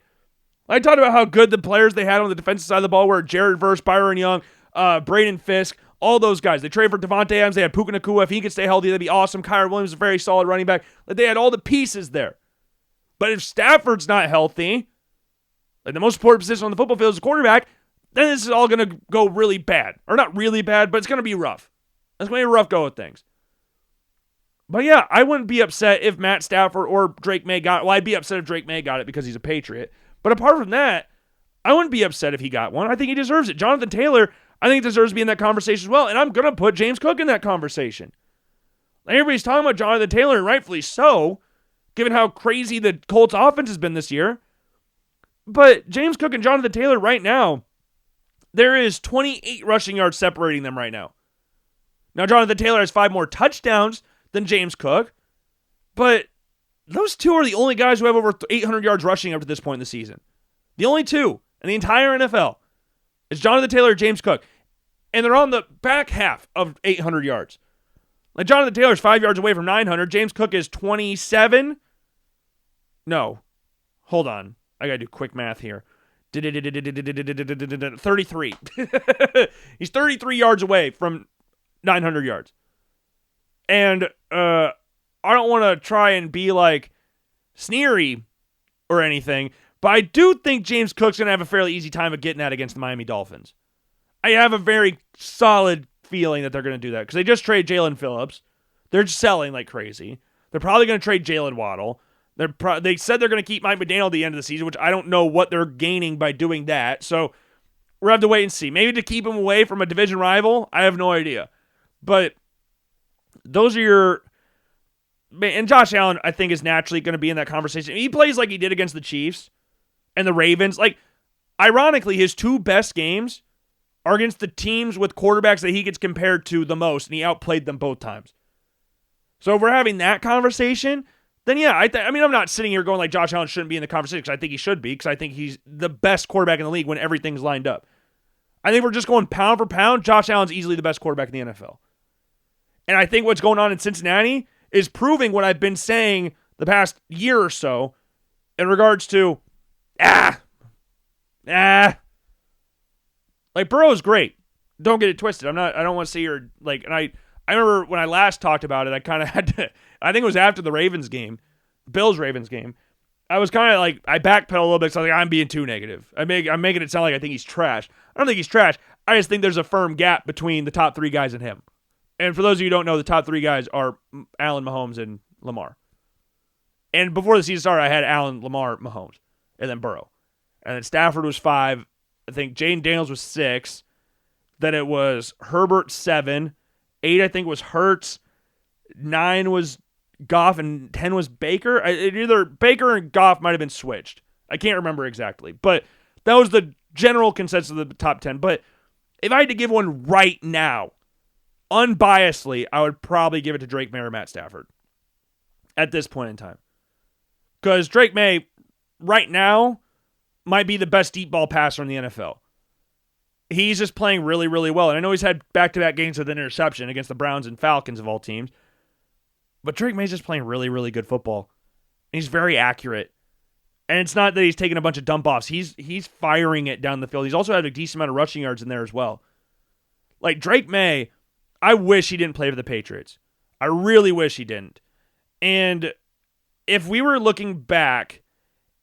I talked about how good the players they had on the defensive side of the ball were Jared Verse, Byron Young, Braden Fisk, all those guys. They traded for Devontae Adams. They had Puka Nacua. If he could stay healthy, that'd be awesome. Kyrie Williams is a very solid running back. Like, they had all the pieces there. But if Stafford's not healthy, like the most important position on the football field is a quarterback, then this is all going to go really bad. Or not really bad, but it's going to be rough. It's going to be a rough go of things. But yeah, I wouldn't be upset if Matt Stafford or Drake May got it. Well, I'd be upset if Drake May got it because he's a Patriot. But apart from that, I wouldn't be upset if he got one. I think he deserves it. Jonathan Taylor, I think deserves to be in that conversation as well. And I'm going to put James Cook in that conversation. Everybody's talking about Jonathan Taylor, and rightfully so, given how crazy the Colts offense has been this year. But James Cook and Jonathan Taylor right now, there is 28 rushing yards separating them right now. Now, Jonathan Taylor has 5 more touchdowns than James Cook, but those two are the only guys who have over 800 yards rushing up to this point in the season. The only two in the entire NFL is Jonathan Taylor and James Cook, and they're on the back half of 800 yards. Like Jonathan Taylor's 5 yards away from 900. James Cook is 27. No, hold on. I got to do quick math here. 33. He's 33 yards away from 900 yards. And I don't want to try and be like sneery or anything, but I do think James Cook's going to have a fairly easy time of getting that against the Miami Dolphins. I have a very solid feeling that they're going to do that because they just traded Jalen Phillips. They're just selling like crazy. They're probably going to trade Jalen Waddle. They said they're going to keep Mike McDaniel at the end of the season, which I don't know what they're gaining by doing that. So we're going to have to wait and see. Maybe to keep him away from a division rival. I have no idea. But those are your... And Josh Allen, I think, is naturally going to be in that conversation. He plays like he did against the Chiefs and the Ravens. Like, ironically, his 2 best games are against the teams with quarterbacks that he gets compared to the most, and he outplayed them both times. So if we're having that conversation, then yeah, I mean, I'm not sitting here going like Josh Allen shouldn't be in the conversation because I think he should be because I think he's the best quarterback in the league when everything's lined up. I think we're just going pound for pound. Josh Allen's easily the best quarterback in the NFL. And I think what's going on in Cincinnati is proving what I've been saying the past year or so in regards to, like Burrow is great. Don't get it twisted. I don't want to say you're like, and I I remember when I last talked about it, I kind of had to, I think it was after the Bills-Ravens game, I was kind of like, I backpedaled a little bit, so I was like, I'm being too negative. I'm making it sound like I think he's trash. I don't think he's trash. I just think there's a firm gap between the top 3 guys and him. And for those of you who don't know, the top 3 guys are Allen, Mahomes, and Lamar. And before the season started, I had Allen, Lamar, Mahomes, and then Burrow. And then Stafford was 5. I think Jaden Daniels was 6. Then it was Herbert 7. 8, I think, was Hurts. 9 was Goff, and 10 was Baker. Either Baker and Goff might have been switched. I can't remember exactly. But that was the general consensus of the top 10. But if I had to give one right now, unbiasedly, I would probably give it to Drake May or Matt Stafford at this point in time. Because Drake May, right now, might be the best deep ball passer in the NFL. He's just playing really, really well. And I know he's had back-to-back games with an interception against the Browns and Falcons of all teams. But Drake May's just playing really, really good football. And he's very accurate. And it's not that he's taking a bunch of dump-offs. He's firing it down the field. He's also had a decent amount of rushing yards in there as well. Like, Drake May, I wish he didn't play for the Patriots. I really wish he didn't. And if we were looking back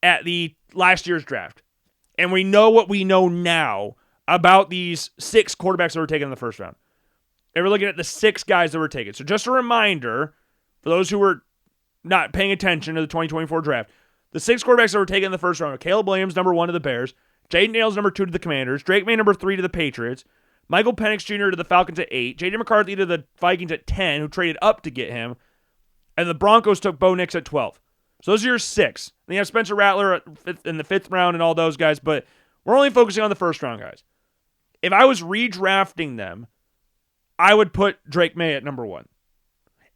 at the last year's draft, and we know what we know now about these 6 quarterbacks that were taken in the first round, and we're looking at the 6 guys that were taken. So just a reminder, for those who were not paying attention to the 2024 draft, the 6 quarterbacks that were taken in the first round are Caleb Williams, number 1 to the Bears, Jaden Daniels, number 2 to the Commanders, Drake May, number 3 to the Patriots, Michael Penix Jr. to the Falcons at 8, J.J. McCarthy to the Vikings at 10, who traded up to get him, and the Broncos took Bo Nix at 12. So those are your 6. And you have Spencer Rattler in the 5th round and all those guys, but we're only focusing on the first round guys. If I was redrafting them, I would put Drake May at number 1.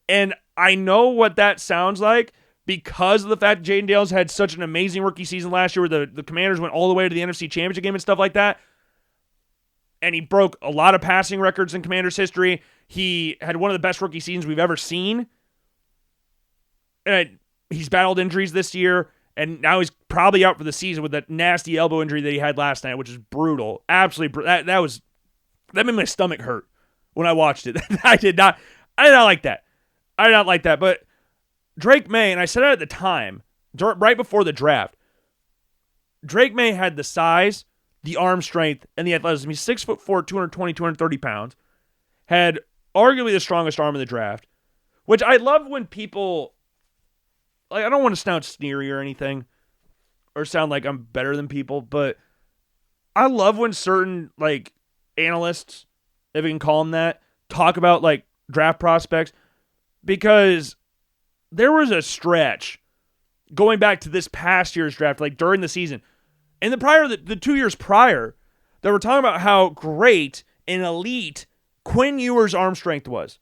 And I know what that sounds like because of the fact that Jaden Daniels had such an amazing rookie season last year where the Commanders went all the way to the NFC Championship game and stuff like that. And he broke a lot of passing records in Commanders history. He had one of the best rookie seasons we've ever seen. And he's battled injuries this year, and now he's probably out for the season with that nasty elbow injury that he had last night, which is brutal. Absolutely, that made my stomach hurt when I watched it. I did not like that. I did not like that. But Drake May, and I said it at the time, right before the draft, Drake May had the size, the arm strength, and the athleticism. He's 6'4", 220, 230 pounds. Had arguably the strongest arm in the draft, which I love when people, like, I don't want to sound sneery or anything, or sound like I'm better than people, but I love when certain, like, analysts, if we can call them that, talk about, like, draft prospects, because there was a stretch going back to this past year's draft, like, during the season, and the 2 years prior, they were talking about how great and elite Quinn Ewers' arm strength was.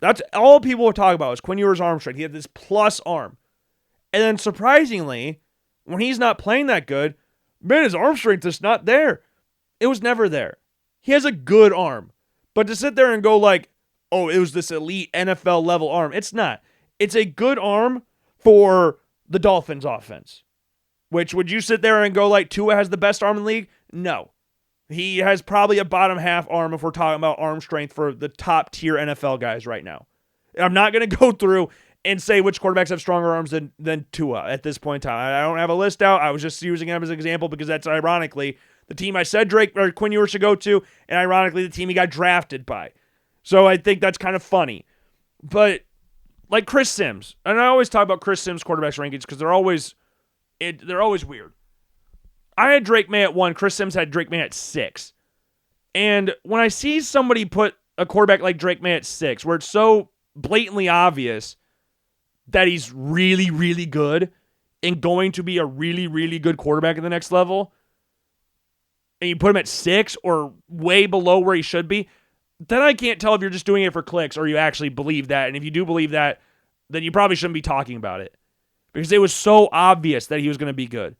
That's all people were talking about was Quinn Ewers' arm strength. He had this plus arm. And then surprisingly, when he's not playing that good, man, his arm strength is not there. It was never there. He has a good arm. But to sit there and go like, oh, it was this elite NFL level arm, it's not. It's a good arm for the Dolphins offense. Which, would you sit there and go like Tua has the best arm in the league? No. He has probably a bottom half arm if we're talking about arm strength for the top tier NFL guys right now. I'm not going to go through and say which quarterbacks have stronger arms than Tua at this point in time. I don't have a list out. I was just using him as an example because that's ironically the team I said Drake or Quinn Ewers should go to, and ironically the team he got drafted by. So I think that's kind of funny. But like Chris Sims, and I always talk about Chris Sims quarterbacks rankings because they're always weird. I had Drake May at 1. Chris Sims had Drake May at 6. And when I see somebody put a quarterback like Drake May at 6, where it's so blatantly obvious that he's really, really good and going to be a really, really good quarterback at the next level, and you put him at 6 or way below where he should be, then I can't tell if you're just doing it for clicks or you actually believe that. And if you do believe that, then you probably shouldn't be talking about it. Because it was so obvious that he was going to be good.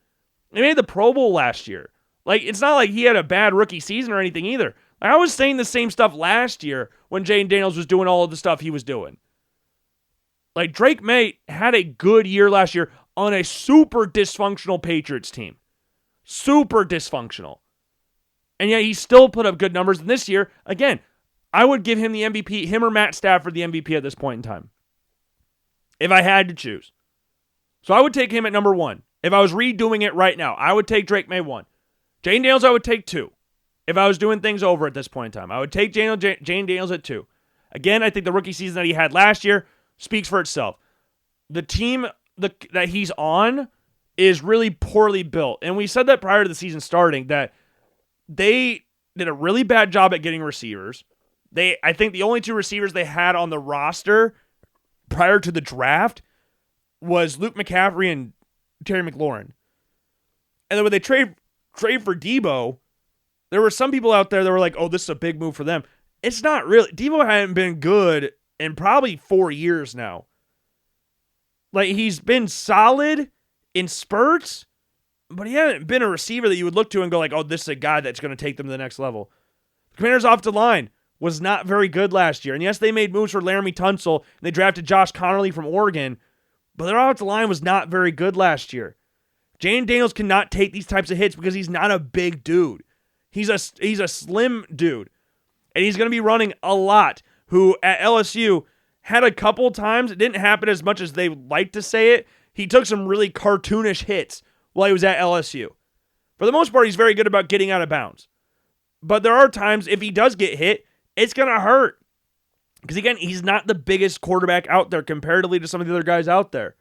He made the Pro Bowl last year. Like, it's not like he had a bad rookie season or anything either. Like, I was saying the same stuff last year when Jaden Daniels was doing all of the stuff he was doing. Like, Drake May had a good year last year on a super dysfunctional Patriots team. Super dysfunctional. And yet he still put up good numbers. And this year, again, I would give him the MVP, him or Matt Stafford the MVP at this point in time, if I had to choose. So I would take him at number 1. If I was redoing it right now, I would take Drake May 1. Jane Daniels, I would take 2. If I was doing things over at this point in time, I would take Jane Daniels at 2. Again, I think the rookie season that he had last year speaks for itself. The team that he's on is really poorly built. And we said that prior to the season starting, that they did a really bad job at getting receivers. I think the only 2 receivers they had on the roster prior to the draft was Luke McCaffrey and Terry McLaurin. And then when they trade for Debo, there were some people out there that were like, oh, this is a big move for them. It's not really. Debo hadn't been good in probably 4 years now. Like, he's been solid in spurts, but he hasn't been a receiver that you would look to and go like, oh, this is a guy that's going to take them to the next level. The Commanders' offensive line was not very good last year. And yes, they made moves for Laramie Tunsil, and they drafted Josh Connerly from Oregon, but their offensive line was not very good last year. Jane Daniels cannot take these types of hits because he's not a big dude. He's a slim dude. And he's going to be running a lot, who at LSU had a couple times, it didn't happen as much as they like to say it, he took some really cartoonish hits while he was at LSU. For the most part, he's very good about getting out of bounds. But there are times, if he does get hit, it's going to hurt. Because again, he's not the biggest quarterback out there comparatively to some of the other guys out there.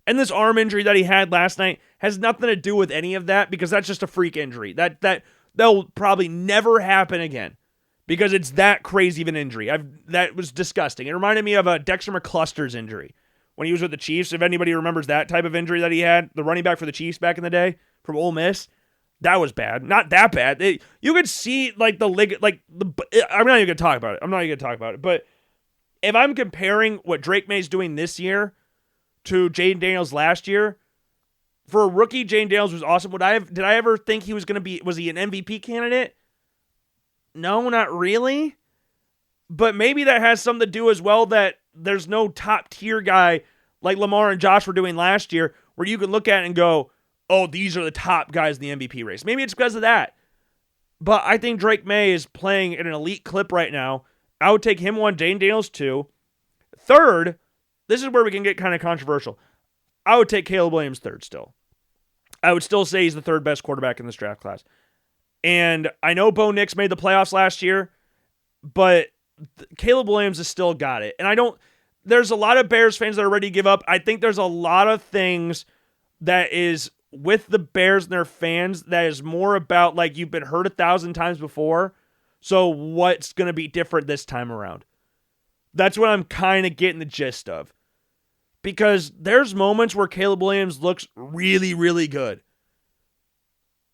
And this arm injury that he had last night has nothing to do with any of that, because that's just a freak injury. That'll probably never happen again, because it's that crazy of an injury. That was disgusting. It reminded me of a Dexter McCluster's injury when he was with the Chiefs. If anybody remembers that type of injury that he had, the running back for the Chiefs back in the day from Ole Miss, that was bad. Not that bad. You could see like I'm not even going to talk about it. But if I'm comparing what Drake May's doing this year to Jane Daniels last year, for a rookie, Jane Daniels was awesome. Did I ever think he was going to be? Was he an MVP candidate? No, not really. But maybe that has something to do as well that there's no top tier guy like Lamar and Josh were doing last year where you can look at it and go, oh, these are the top guys in the MVP race. Maybe it's because of that. But I think Drake May is playing at an elite clip right now. I would take him 1, Jane Daniels 2. Third, this is where we can get kind of controversial. I would take Caleb Williams 3rd still. I would still say he's the 3rd best quarterback in this draft class. And I know Bo Nix made the playoffs last year, but Caleb Williams has still got it. And there's a lot of Bears fans that are ready to give up. I think there's a lot of things that is with the Bears and their fans that is more about like you've been hurt 1,000 times before, so what's going to be different this time around? That's what I'm kind of getting the gist of. Because there's moments where Caleb Williams looks really, really good.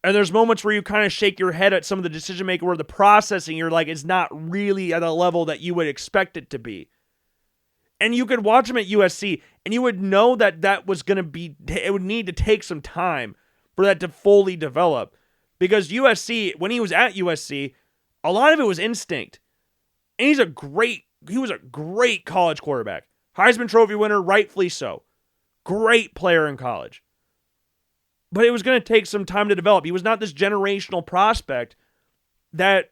And there's moments where you kind of shake your head at some of the decision making where the processing, you're like, it's not really at a level that you would expect it to be. And you could watch him at USC, and you would know that was going to be, it would need to take some time for that to fully develop. Because USC, when he was at USC, a lot of it was instinct. And he was a great college quarterback. Heisman Trophy winner, rightfully so. Great player in college. But it was going to take some time to develop. He was not this generational prospect that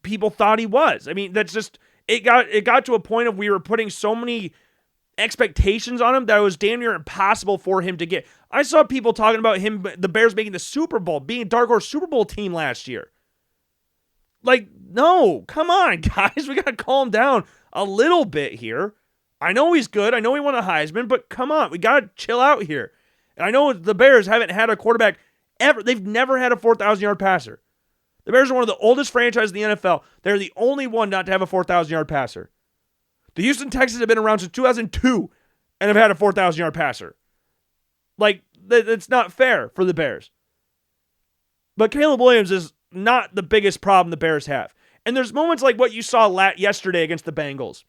people thought he was. I mean, that's just, it got to a point of we were putting so many expectations on him that it was damn near impossible for him to get. I saw people talking about him, the Bears making the Super Bowl, being a dark horse Super Bowl team last year. Like, no, come on, guys. We got to calm down a little bit here. I know he's good. I know he won a Heisman, but come on. We got to chill out here. And I know the Bears haven't had a quarterback ever. They've never had a 4,000-yard passer. The Bears are one of the oldest franchises in the NFL. They're the only one not to have a 4,000-yard passer. The Houston Texans have been around since 2002 and have had a 4,000-yard passer. Like, it's not fair for the Bears. But Caleb Williams is not the biggest problem the Bears have. And there's moments like what you saw yesterday against the Bengals,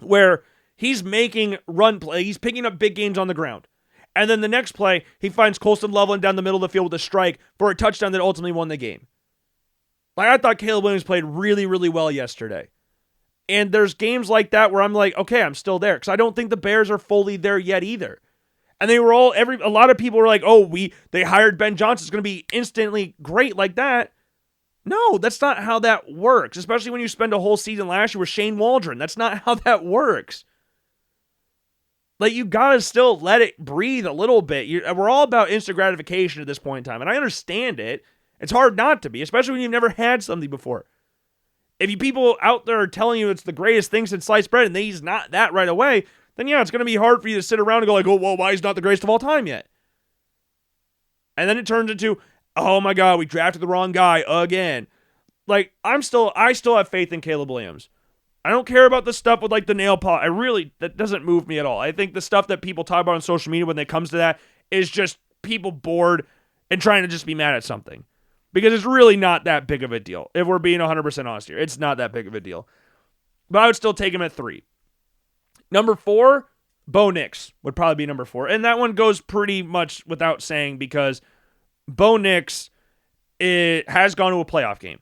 where he's making run play. He's picking up big gains on the ground. And then the next play, he finds Colston Loveland down the middle of the field with a strike for a touchdown that ultimately won the game. Like, I thought Caleb Williams played really, really well yesterday. And there's games like that where I'm like, okay, I'm still there. Because I don't think the Bears are fully there yet either. And they were a lot of people were like, oh, they hired Ben Johnson. It's going to be instantly great like that. No, that's not how that works, especially when you spend a whole season last year with Shane Waldron. That's not how that works. Like, you got to still let it breathe a little bit. We're all about instant gratification at this point in time, and I understand it. It's hard not to be, especially when you've never had something before. If you people out there are telling you it's the greatest thing since sliced bread and he's not that right away, then yeah, it's going to be hard for you to sit around and go like, oh, well, why he's not the greatest of all time yet? And then it turns into, oh my God, we drafted the wrong guy again. Like, I still have faith in Caleb Williams. I don't care about the stuff with like the nail polish. That doesn't move me at all. I think the stuff that people talk about on social media when it comes to that is just people bored and trying to just be mad at something. Because it's really not that big of a deal. If we're being 100% honest here, it's not that big of a deal. But I would still take him at 3. Number 4, Bo Nix would probably be number 4. And that one goes pretty much without saying because Bo Nix has gone to a playoff game.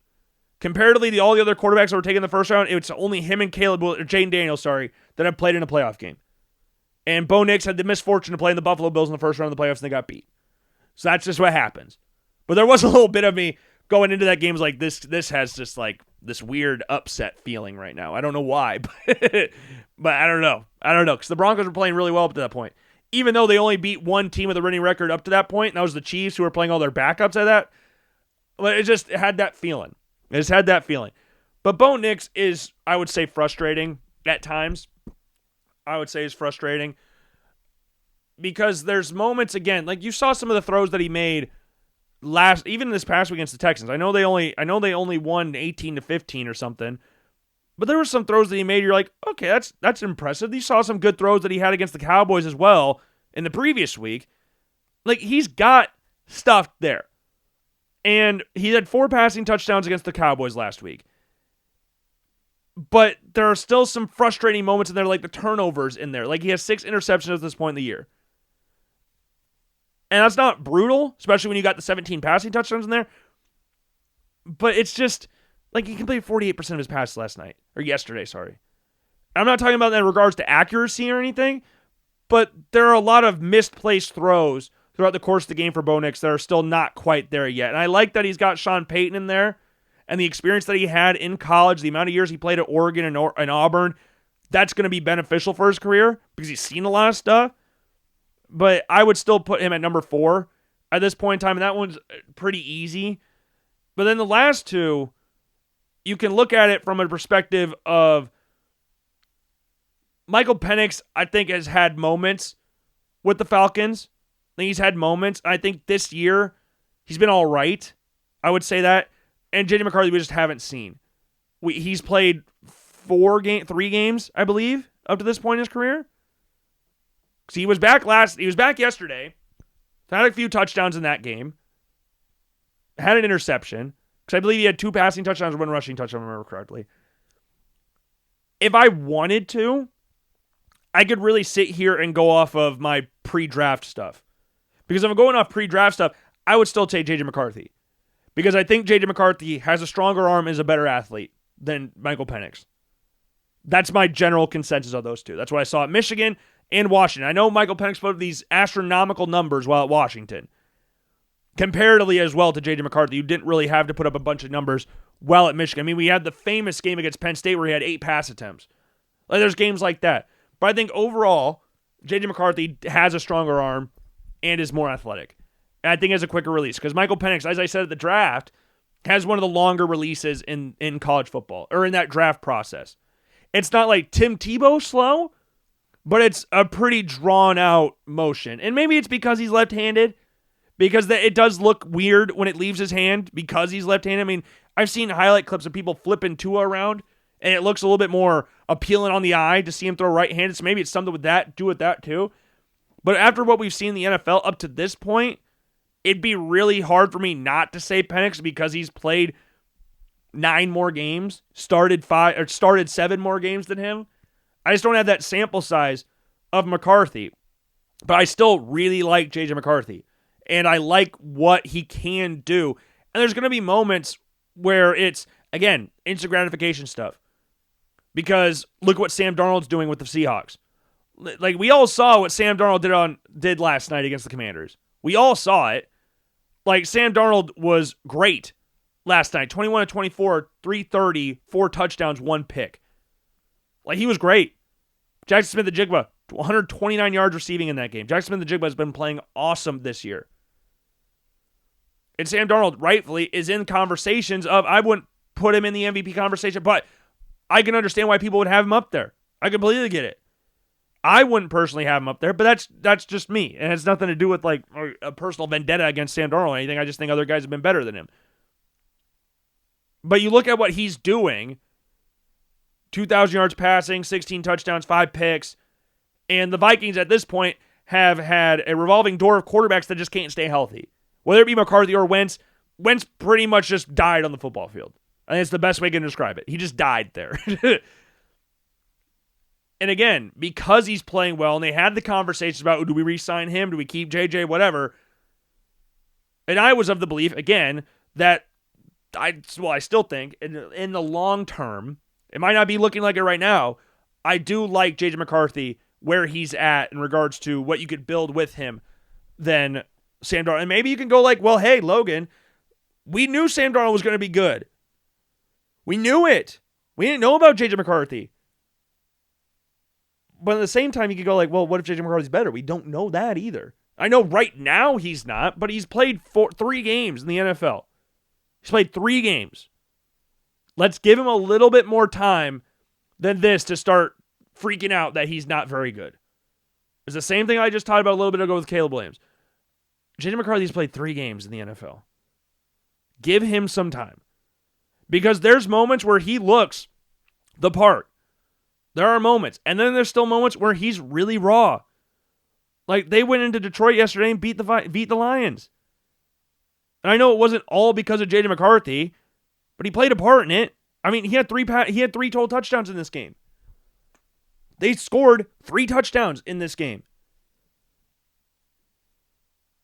Comparatively to all the other quarterbacks that were taken in the first round, it's only him and Jayden Daniels, that have played in a playoff game. And Bo Nix had the misfortune to play in the Buffalo Bills in the first round of the playoffs and they got beat. So that's just what happens. But there was a little bit of me going into that game was like, this has just like this weird upset feeling right now. I don't know why, but I don't know. Because the Broncos were playing really well up to that point. Even though they only beat one team with a winning record up to that point, and that was the Chiefs who were playing all their backups at that. But it had that feeling. It just had that feeling. But Bo Nix is, I would say, frustrating at times. I would say is frustrating. Because there's moments, again, like you saw some of the throws that he made even this past week against the Texans. I know they only won 18-15 or something. But there were some throws that he made. You're like, okay, that's impressive. You saw some good throws that he had against the Cowboys as well in the previous week. Like, he's got stuff there. And he had 4 passing touchdowns against the Cowboys last week. But there are still some frustrating moments in there, like the turnovers in there. Like, he has 6 interceptions at this point in the year. And that's not brutal, especially when you got the 17 passing touchdowns in there. But it's just, like, he completed 48% of his passes yesterday, sorry. I'm not talking about that in regards to accuracy or anything, but there are a lot of misplaced throws throughout the course of the game for Bo Nix that are still not quite there yet. And I like that he's got Sean Payton in there and the experience that he had in college, the amount of years he played at Oregon and Auburn. That's going to be beneficial for his career because he's seen a lot of stuff. But I would still put him at number 4 at this point in time, and that one's pretty easy. But then the last 2, you can look at it from a perspective of Michael Penix, I think, has had moments with the Falcons. I think he's had moments. I think this year he's been all right. I would say that. And J.J. McCarthy we just haven't seen. He's played 3 games, I believe, up to this point in his career. He was back yesterday. Had a few touchdowns in that game. Had an interception. Because I believe he had 2 passing touchdowns and 1 rushing touchdown, if I remember correctly. If I wanted to, I could really sit here and go off of my pre-draft stuff. Because if I'm going off pre-draft stuff, I would still take J.J. McCarthy. Because I think J.J. McCarthy has a stronger arm and is a better athlete than Michael Penix. That's my general consensus of those 2. That's what I saw at Michigan and Washington. I know Michael Penix put up these astronomical numbers while at Washington. Comparatively as well to J.J. McCarthy, you didn't really have to put up a bunch of numbers while at Michigan. I mean, we had the famous game against Penn State where he had 8 pass attempts. Like, there's games like that. But I think overall, J.J. McCarthy has a stronger arm and is more athletic. And I think has a quicker release. Because Michael Penix, as I said at the draft, has one of the longer releases in college football, or in that draft process. It's not like Tim Tebow slow, but it's a pretty drawn-out motion. And maybe it's because he's left-handed, because it does look weird when it leaves his hand because he's left-handed. I mean, I've seen highlight clips of people flipping Tua around, and it looks a little bit more appealing on the eye to see him throw right-handed. So maybe it's something with that, do with that too. But after what we've seen in the NFL up to this point, it'd be really hard for me not to say Penix because he's played 9 more games, started 7 more games than him. I just don't have that sample size of McCarthy. But I still really like J.J. McCarthy. And I like what he can do. And there's going to be moments where it's, again, instant gratification stuff. Because look what Sam Darnold's doing with the Seahawks. Like, we all saw what Sam Darnold did last night against the Commanders. We all saw it. Like, Sam Darnold was great last night. 21 of 24, 330, 4 touchdowns, 1 pick. Like, he was great. Jackson Smith-Njigba, 129 yards receiving in that game. Jackson Smith-Njigba has been playing awesome this year. And Sam Darnold, rightfully, is in conversations of, I wouldn't put him in the MVP conversation, but I can understand why people would have him up there. I completely get it. I wouldn't personally have him up there, but that's just me. And it has nothing to do with like a personal vendetta against Sam Darnold or anything. I just think other guys have been better than him. But you look at what he's doing, 2,000 yards passing, 16 touchdowns, 5 picks, and the Vikings at this point have had a revolving door of quarterbacks that just can't stay healthy. Whether it be McCarthy or Wentz, Wentz pretty much just died on the football field. I think it's the best way I can describe it. He just died there. And again, because he's playing well, and they had the conversations about, do we re-sign him? Do we keep JJ? Whatever. And I was of the belief, again, that I still think, in the long term, it might not be looking like it right now, I do like JJ McCarthy where he's at in regards to what you could build with him than Sam Darnold. And maybe you can go like, well, hey, Logan, we knew Sam Darnold was going to be good. We knew it. We didn't know about JJ McCarthy. But at the same time, you could go like, well, what if JJ McCarthy's better? We don't know that either. I know right now he's not, but he's played 3 games in the NFL. He's played 3 games. Let's give him a little bit more time than this to start freaking out that he's not very good. It's the same thing I just talked about a little bit ago with Caleb Williams. JJ McCarthy's played 3 games in the NFL. Give him some time. Because there's moments where he looks the part. There are moments. And then there's still moments where he's really raw. Like, they went into Detroit yesterday and beat the Lions. And I know it wasn't all because of J.J. McCarthy, but he played a part in it. I mean, he had 3 total touchdowns in this game. They scored 3 touchdowns in this game.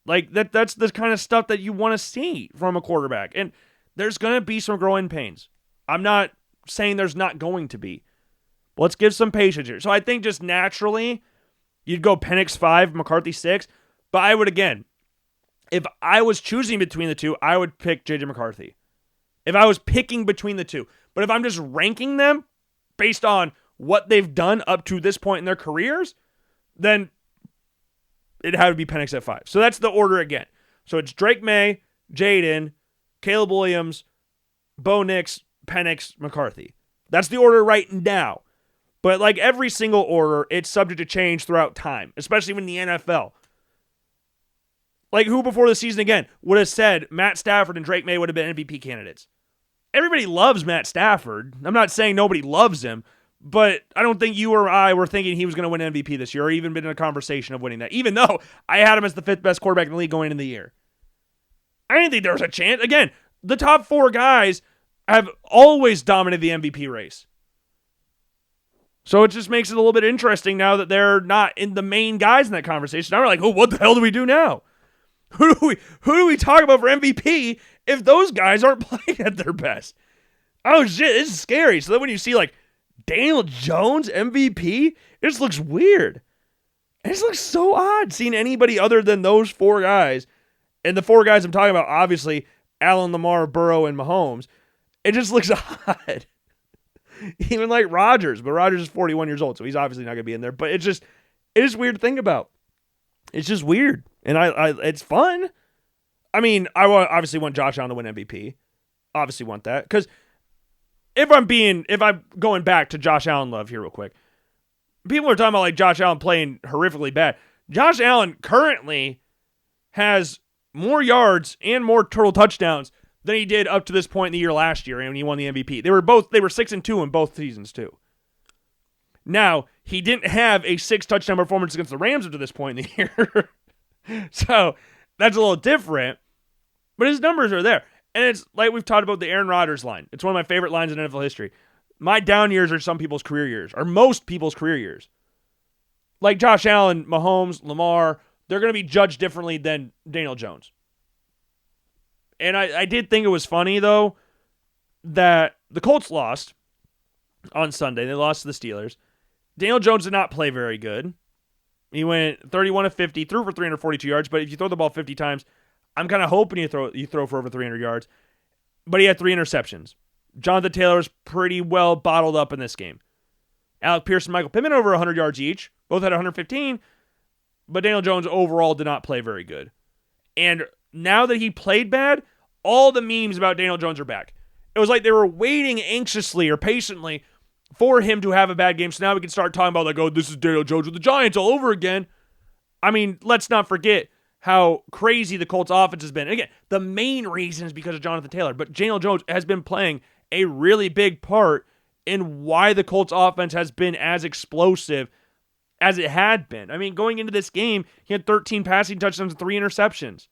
Like, that's the kind of stuff that you want to see from a quarterback. And there's going to be some growing pains. I'm not saying there's not going to be. But let's give some patience here. So I think just naturally, you'd go Penix 5, McCarthy 6. But I would, again, if I was choosing between the two, I would pick J.J. McCarthy. If I was picking between the two. But if I'm just ranking them based on what they've done up to this point in their careers, then it'd have to be Penix at 5. So that's the order again. So it's Drake May, Jaden, Caleb Williams, Bo Nix, Penix, McCarthy. That's the order right now. But like every single order, it's subject to change throughout time, especially when the NFL. Like, who before the season, again, would have said Matt Stafford and Drake May would have been MVP candidates? Everybody loves Matt Stafford. I'm not saying nobody loves him, but I don't think you or I were thinking he was going to win MVP this year or even been in a conversation of winning that, even though I had him as the 5th best quarterback in the league going into the year. I didn't think there was a chance. Again, the top 4 guys have always dominated the MVP race. So it just makes it a little bit interesting now that they're not in the main guys in that conversation. Now we're like, oh, what the hell do we do now? Who do we talk about for MVP if those guys aren't playing at their best? Oh shit, this is scary. So then when you see like Daniel Jones MVP, it just looks weird. It just looks so odd seeing anybody other than those 4 guys. And the 4 guys I'm talking about, obviously, Allen, Lamar, Burrow, and Mahomes. It just looks odd. Even like Rodgers, but Rodgers is 41 years old, so he's obviously not going to be in there. But it is weird to think about. It's just weird, and I it's fun. I mean, I obviously want Josh Allen to win MVP. Obviously want that, because if I'm going back to Josh Allen love here real quick, people are talking about like Josh Allen playing horrifically bad. Josh Allen currently has more yards and more total touchdowns than he did up to this point in the year last year, and when he won the MVP. They were 6-2 in both seasons too. Now, he didn't have a 6 touchdown performance against the Rams up to this point in the year. So that's a little different. But his numbers are there. And it's like we've talked about the Aaron Rodgers line. It's one of my favorite lines in NFL history. My down years are some people's career years, or most people's career years. Like Josh Allen, Mahomes, Lamar, they're going to be judged differently than Daniel Jones. And I did think it was funny, though, that the Colts lost on Sunday. They lost to the Steelers. Daniel Jones did not play very good. He went 31 of 50, threw for 342 yards, but if you throw the ball 50 times, I'm kind of hoping you throw for over 300 yards. but he had 3 interceptions. Jonathan Taylor was pretty well bottled up in this game. Alec Pierce and Michael Pittman over 100 yards each. Both had 115, but Daniel Jones overall did not play very good. And now that he played bad, all the memes about Daniel Jones are back. It was like they were waiting anxiously or patiently for him to have a bad game, so now we can start talking about, like, oh, this is Daniel Jones with the Giants all over again. I mean, let's not forget how crazy the Colts offense has been. And again, the main reason is because of Jonathan Taylor, but Daniel Jones has been playing a really big part in why the Colts offense has been as explosive as it had been. I mean, going into this game, he had 13 passing touchdowns and 3 interceptions.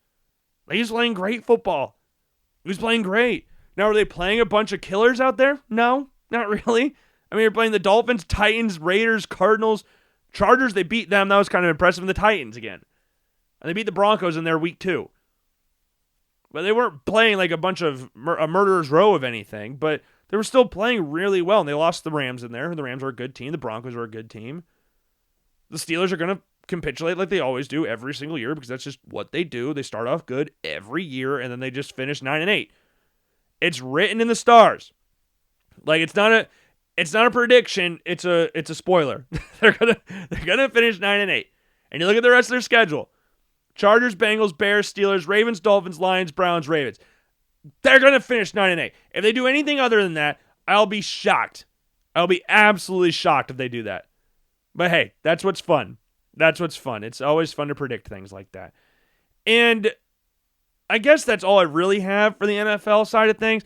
He was playing great football. He was playing great. Now, are they playing a bunch of killers out there? No, not really. I mean, you're playing the Dolphins, Titans, Raiders, Cardinals, Chargers. They beat them. That was kind of impressive. And the Titans again. And they beat the Broncos in their week 2. But they weren't playing like a bunch of a murderer's row of anything. But they were still playing really well. And they lost the Rams in there. The Rams were a good team. The Broncos were a good team. The Steelers are going to capitulate like they always do every single year because that's just what they do. They start off good every year, and then they just finish 9-8. It's written in the stars. Like, it's not a prediction. It's a spoiler. they're gonna finish 9-8. And you look at the rest of their schedule: Chargers, Bengals, Bears, Steelers, Ravens, Dolphins, Lions, Browns, Ravens. They're gonna finish 9-8. If they do anything other than that, I'll be shocked. I'll be absolutely shocked if they do that. But hey, that's what's fun. That's what's fun. It's always fun to predict things like that. And I guess that's all I really have for the NFL side of things.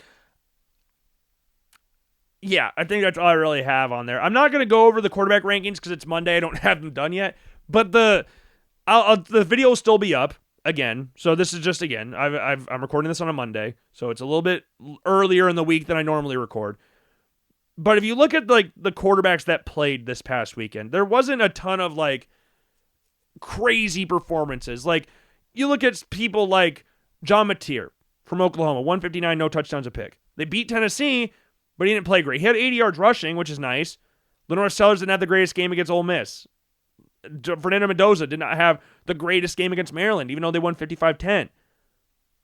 Yeah, I think that's all I really have on there. I'm not going to go over the quarterback rankings because it's Monday. I don't have them done yet. But the video will still be up again. So this is just, again, I'm recording this on a Monday. So it's a little bit earlier in the week than I normally record. But if you look at like the quarterbacks that played this past weekend, there wasn't a ton of like crazy performances. Like, you look at people like John Mateer from Oklahoma, 159, no touchdowns, a pick. They beat Tennessee, but he didn't play great. He had 80 yards rushing, which is nice. Lenore Sellers didn't have the greatest game against Ole Miss. Fernando Mendoza did not have the greatest game against Maryland, even though they won 55-10.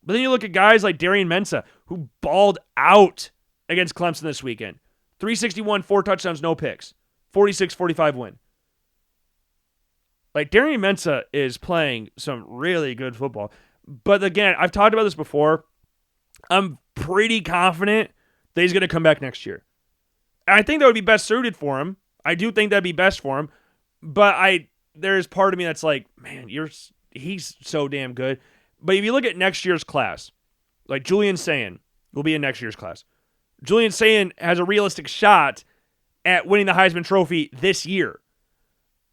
But then you look at guys like Darian Mensah, who balled out against Clemson this weekend. 361, 4 touchdowns, no picks. 46-45 win. Like, Darian Mensah is playing some really good football. But again, I've talked about this before. I'm pretty confident that he's going to come back next year. And I think that would be best suited for him. I do think that'd be best for him. But there's part of me that's like, man, he's so damn good. But if you look at next year's class, like Julian Sayin will be in next year's class. Julian Sayin has a realistic shot at winning the Heisman Trophy this year.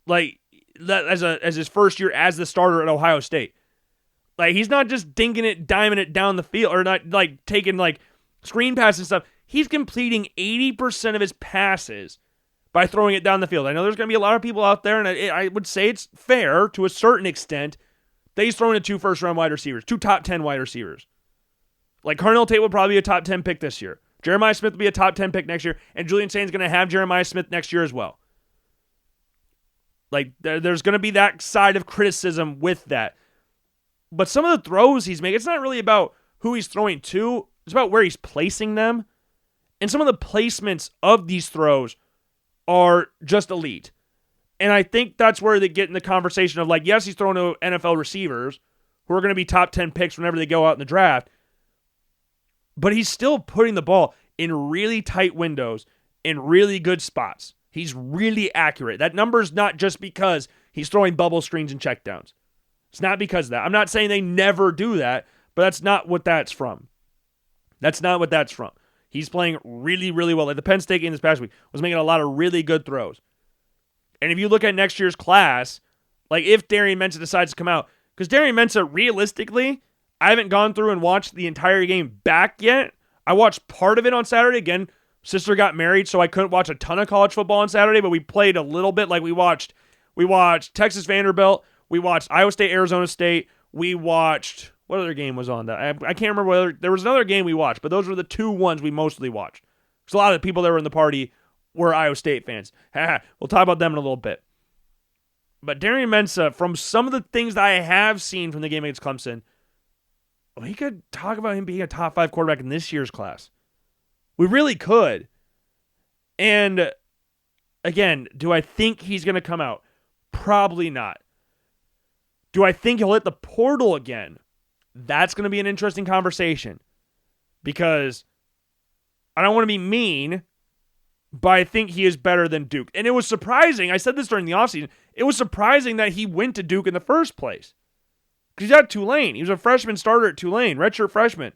Like, that as his first year as the starter at Ohio State. Like, he's not just dinking it, diming it down the field, or not like taking like screen passes and stuff. He's completing 80% of his passes by throwing it down the field. I know there's going to be a lot of people out there, and I would say it's fair to a certain extent that he's throwing to 2 first-round wide receivers, 2 top 10 wide receivers. Like, Carnell Tate will probably be a top 10 pick this year. Jeremiah Smith will be a top 10 pick next year, and Julian Sain's going to have Jeremiah Smith next year as well. Like, there's going to be that side of criticism with that. But some of the throws he's making, it's not really about who he's throwing to. It's about where he's placing them. And some of the placements of these throws are just elite. And I think that's where they get in the conversation of, like, yes, he's throwing to NFL receivers who are going to be top 10 picks whenever they go out in the draft. But he's still putting the ball in really tight windows in really good spots. He's really accurate. That number is not just because he's throwing bubble screens and checkdowns. It's not because of that. I'm not saying they never do that, but that's not what that's from. That's not what that's from. He's playing really, really well. Like the Penn State game this past week was making a lot of really good throws. And if you look at next year's class, like if Darian Mensah decides to come out, because Darian Mensah, realistically, I haven't gone through and watched the entire game back yet. I watched part of it on Saturday. Again, sister got married, so I couldn't watch a ton of college football on Saturday, but we played a little bit. Like we watched Texas Vanderbilt. We watched Iowa State, Arizona State. We watched, what other game was on that? I can't remember whether, there was another game we watched, but those were the 2 ones we mostly watched. Because a lot of the people that were in the party were Iowa State fans. We'll talk about them in a little bit. But Darian Mensah, from some of the things that I have seen from the game against Clemson, we could talk about him being a top 5 quarterback in this year's class. We really could. And again, do I think he's going to come out? Probably not. Do I think he'll hit the portal again? That's going to be an interesting conversation. Because I don't want to be mean, but I think he is better than Duke. And it was surprising. I said this during the offseason. It was surprising that he went to Duke in the first place. Because he's at Tulane. He was a freshman starter at Tulane, redshirt freshman.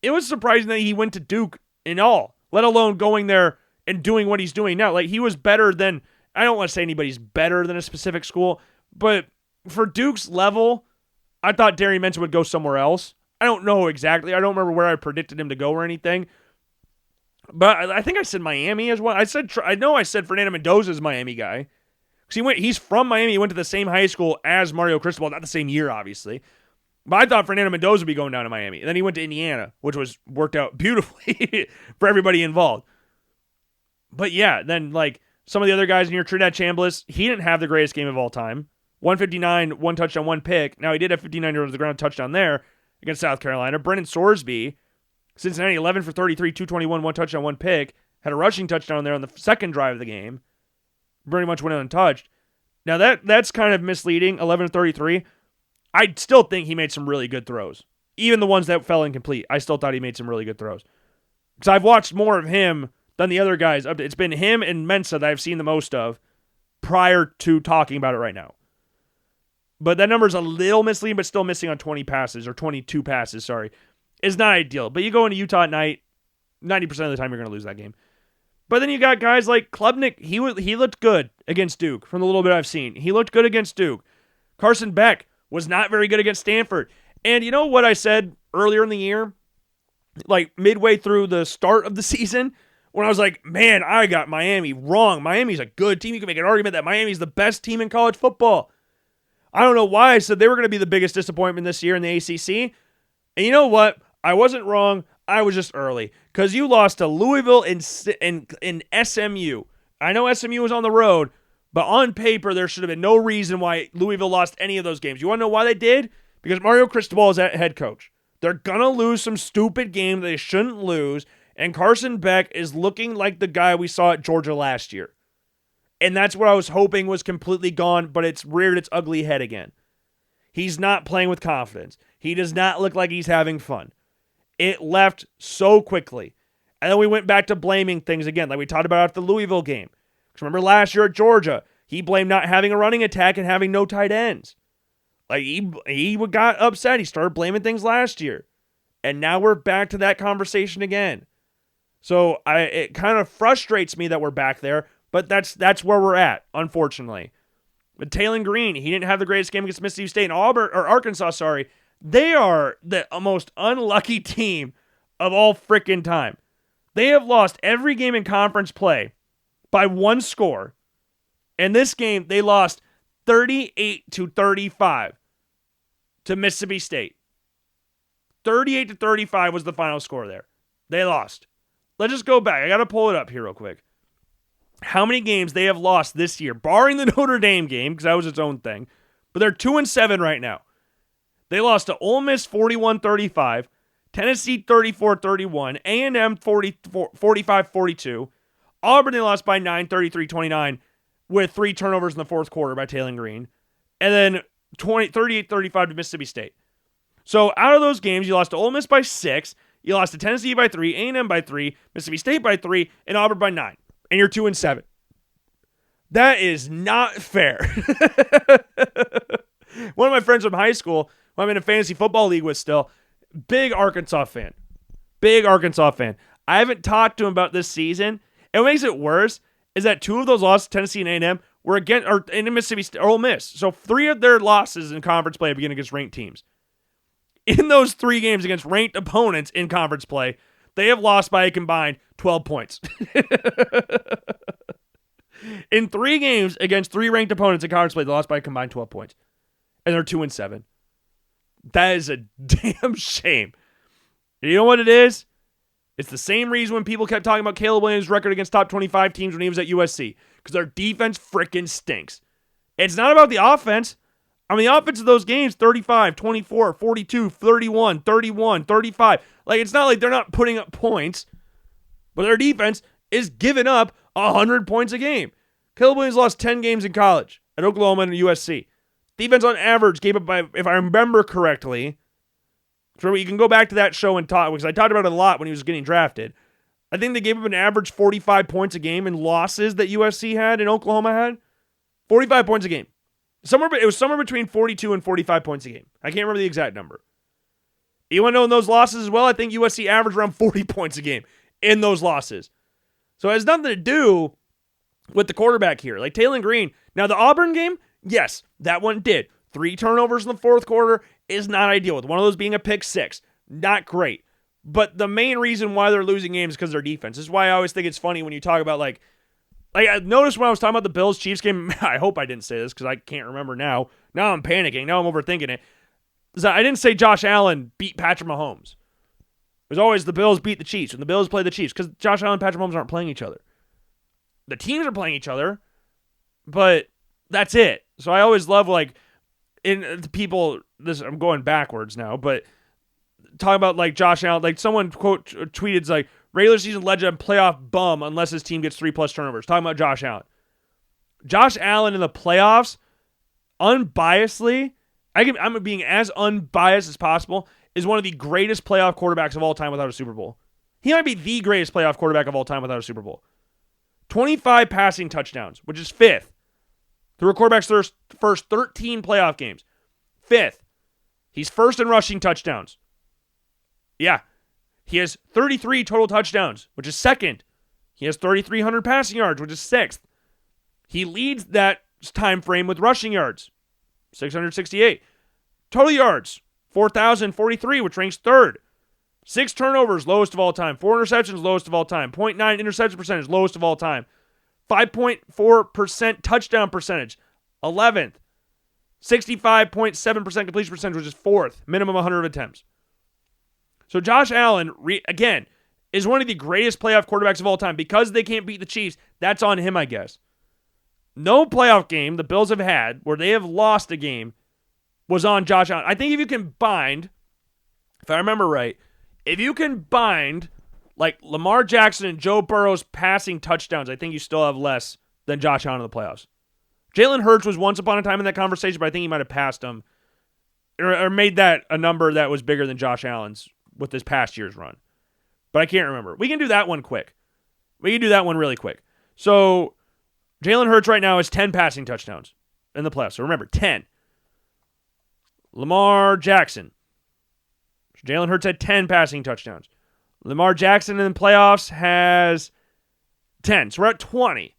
It was surprising that he went to Duke in all, let alone going there and doing what he's doing now. Like, he was better than, I don't want to say anybody's better than a specific school, but for Duke's level, I thought Darian Mensa would go somewhere else. I don't know exactly. I don't remember where I predicted him to go or anything. But I think I said Miami as well. I know I said Fernando Mendoza's Miami guy. Because he's from Miami. He went to the same high school as Mario Cristobal. Not the same year, obviously. But I thought Fernando Mendoza would be going down to Miami. And then he went to Indiana, which worked out beautifully for everybody involved. But yeah, then like some of the other guys in here, Trinidad Chambliss, he didn't have the greatest game of all time. 159, 1 touchdown, 1 pick. Now he did have 59 yards to the ground touchdown there against South Carolina. Brennan Sorsby, Cincinnati, 11 for 33, 221, 1 touchdown, 1 pick. Had a rushing touchdown there on the second drive of the game. Pretty much went untouched. Now that's kind of misleading, 11 to 33. I still think he made some really good throws. Even the ones that fell incomplete, I still thought he made some really good throws. Because I've watched more of him than the other guys. It's been him and Mensa that I've seen the most of prior to talking about it right now. But that number's a little misleading, but still missing on 20 passes, or 22 passes, sorry. Is not ideal. But you go into Utah at night, 90% of the time you're going to lose that game. But then you got guys like Klubnik. He looked good against Duke from the little bit I've seen. He looked good against Duke. Carson Beck was not very good against Stanford. And you know what I said earlier in the year? Like midway through the start of the season, when I was like, man, I got Miami wrong. Miami's a good team. You can make an argument that Miami's the best team in college football. I don't know why I said they were going to be the biggest disappointment this year in the ACC. And you know what? I wasn't wrong. I was just early. Because you lost to Louisville in SMU. I know SMU was on the road, but on paper, there should have been no reason why Louisville lost any of those games. You want to know why they did? Because Mario Cristobal is head coach. They're going to lose some stupid game they shouldn't lose, and Carson Beck is looking like the guy we saw at Georgia last year. And that's what I was hoping was completely gone, but it's reared its ugly head again. He's not playing with confidence. He does not look like he's having fun. It left so quickly. And then we went back to blaming things again, like we talked about after the Louisville game. Because remember last year at Georgia, he blamed not having a running attack and having no tight ends. Like he got upset. He started blaming things last year. And now we're back to that conversation again. So it kind of frustrates me that we're back there, but that's where we're at, unfortunately. But Taylon Green, he didn't have the greatest game against Mississippi State and Arkansas, sorry. They are the most unlucky team of all frickin' time. They have lost every game in conference play by one score. In this game, they lost 38-35 to Mississippi State. 38-35 was the final score there. They lost. Let's just go back. I got to pull it up here real quick. How many games they have lost this year, barring the Notre Dame game, because that was its own thing. But they're 2-7 right now. They lost to Ole Miss 41-35, Tennessee 34-31, A&M 45-42. Auburn they lost by 9, 33-29, with 3 turnovers in the fourth quarter by Taylon Green. And then 38-35 to Mississippi State. So out of those games, you lost to Ole Miss by 6, you lost to Tennessee by 3, A&M by 3, Mississippi State by 3, and Auburn by 9. And you're 2-7. That is not fair. One of my friends from high school, who I'm in a fantasy football league with still, big Arkansas fan. Big Arkansas fan. I haven't talked to him about this season. And what makes it worse is that 2 of those losses, Tennessee and A&M, were in Mississippi State or Ole Miss. So 3 of their losses in conference play have been against ranked teams. In those 3 games against ranked opponents in conference play, they have lost by a combined 12 points. In 3 games against 3 ranked opponents in conference play, they lost by a combined 12 points. And they're 2-7. That is a damn shame. You know what it is? It's the same reason when people kept talking about Caleb Williams' record against top 25 teams when he was at USC. Because their defense frickin' stinks. It's not about the offense. I mean, the offense of those games, 35, 24, 42, 31, 31, 35. Like, it's not like they're not putting up points, but their defense is giving up 100 points a game. Caleb Williams lost 10 games in college at Oklahoma and USC. Defense on average gave up by, if I remember correctly, so you can go back to that show and talk, because I talked about it a lot when he was getting drafted. I think they gave up an average 45 points a game in losses that USC had and Oklahoma had. 45 points a game. It was somewhere between 42 and 45 points a game. I can't remember the exact number. You want to know in those losses as well? I think USC averaged around 40 points a game in those losses. So it has nothing to do with the quarterback here. Like Taylor Green. Now, the Auburn game, yes, that one did. 3 turnovers in the fourth quarter is not ideal, with one of those being a pick 6. Not great. But the main reason why they're losing games is because of their defense. This is why I always think it's funny when you talk about, like I noticed when I was talking about the Bills-Chiefs game, I hope I didn't say this because I can't remember now. Now I'm panicking. Now I'm overthinking it. So I didn't say Josh Allen beat Patrick Mahomes. It was always the Bills beat the Chiefs, and the Bills play the Chiefs, because Josh Allen and Patrick Mahomes aren't playing each other. The teams are playing each other, but that's it. So I always love, like, I'm going backwards now, but talking about, like, Josh Allen, like, someone tweeted, it's like, regular season legend, playoff bum unless his team gets 3+ turnovers. Talking about Josh Allen. Josh Allen in the playoffs, unbiasedly, I'm being as unbiased as possible, is one of the greatest playoff quarterbacks of all time without a Super Bowl. He might be the greatest playoff quarterback of all time without a Super Bowl. 25 passing touchdowns, which is 5th. Through a quarterback's first 13 playoff games. 5th. He's 1st in rushing touchdowns. Yeah. He has 33 total touchdowns, which is 2nd. He has 3,300 passing yards, which is 6th. He leads that time frame with rushing yards, 668. Total yards, 4,043, which ranks 3rd. 6 turnovers, lowest of all time. 4 interceptions, lowest of all time. 0.9 interception percentage, lowest of all time. 5.4% touchdown percentage, 11th. 65.7% completion percentage, which is 4th. Minimum 100 attempts. So Josh Allen, again, is one of the greatest playoff quarterbacks of all time. Because they can't beat the Chiefs, that's on him, I guess. No playoff game the Bills have had where they have lost a game was on Josh Allen. I think if you combined, if I remember right, if you combined like Lamar Jackson and Joe Burrow's passing touchdowns, I think you still have less than Josh Allen in the playoffs. Jalen Hurts was once upon a time in that conversation, but I think he might have passed him or made that a number that was bigger than Josh Allen's with this past year's run. But I can't remember. We can do that one quick. We can do that one really quick. So Jalen Hurts right now has 10 passing touchdowns in the playoffs. So remember, 10. Lamar Jackson. Jalen Hurts had 10 passing touchdowns. Lamar Jackson in the playoffs has 10. So we're at 20.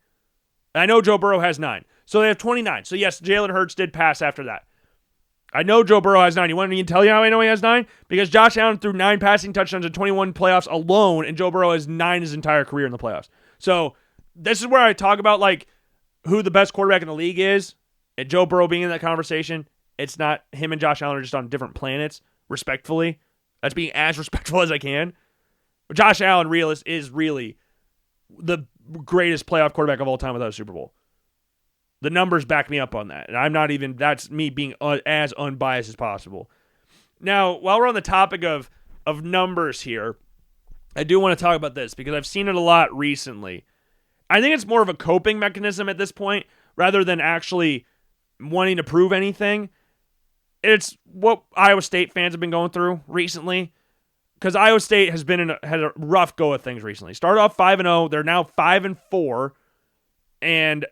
I know Joe Burrow has 9. So they have 29. So yes, Jalen Hurts did pass after that. I know Joe Burrow has 9. You want me to tell you how I know he has 9? Because Josh Allen threw 9 passing touchdowns in 21 playoffs alone, and Joe Burrow has 9 his entire career in the playoffs. So this is where I talk about like who the best quarterback in the league is, and Joe Burrow being in that conversation. It's not him and Josh Allen are just on different planets, respectfully. That's being as respectful as I can. But Josh Allen is really the greatest playoff quarterback of all time without a Super Bowl. The numbers back me up on that. And I'm not even, that's me being as unbiased as possible. Now, while we're on the topic of numbers here, I do want to talk about this because I've seen it a lot recently. I think it's more of a coping mechanism at this point rather than actually wanting to prove anything. It's what Iowa State fans have been going through recently because Iowa State has had a rough go of things recently. Started off 5-0. They're now 5-4 and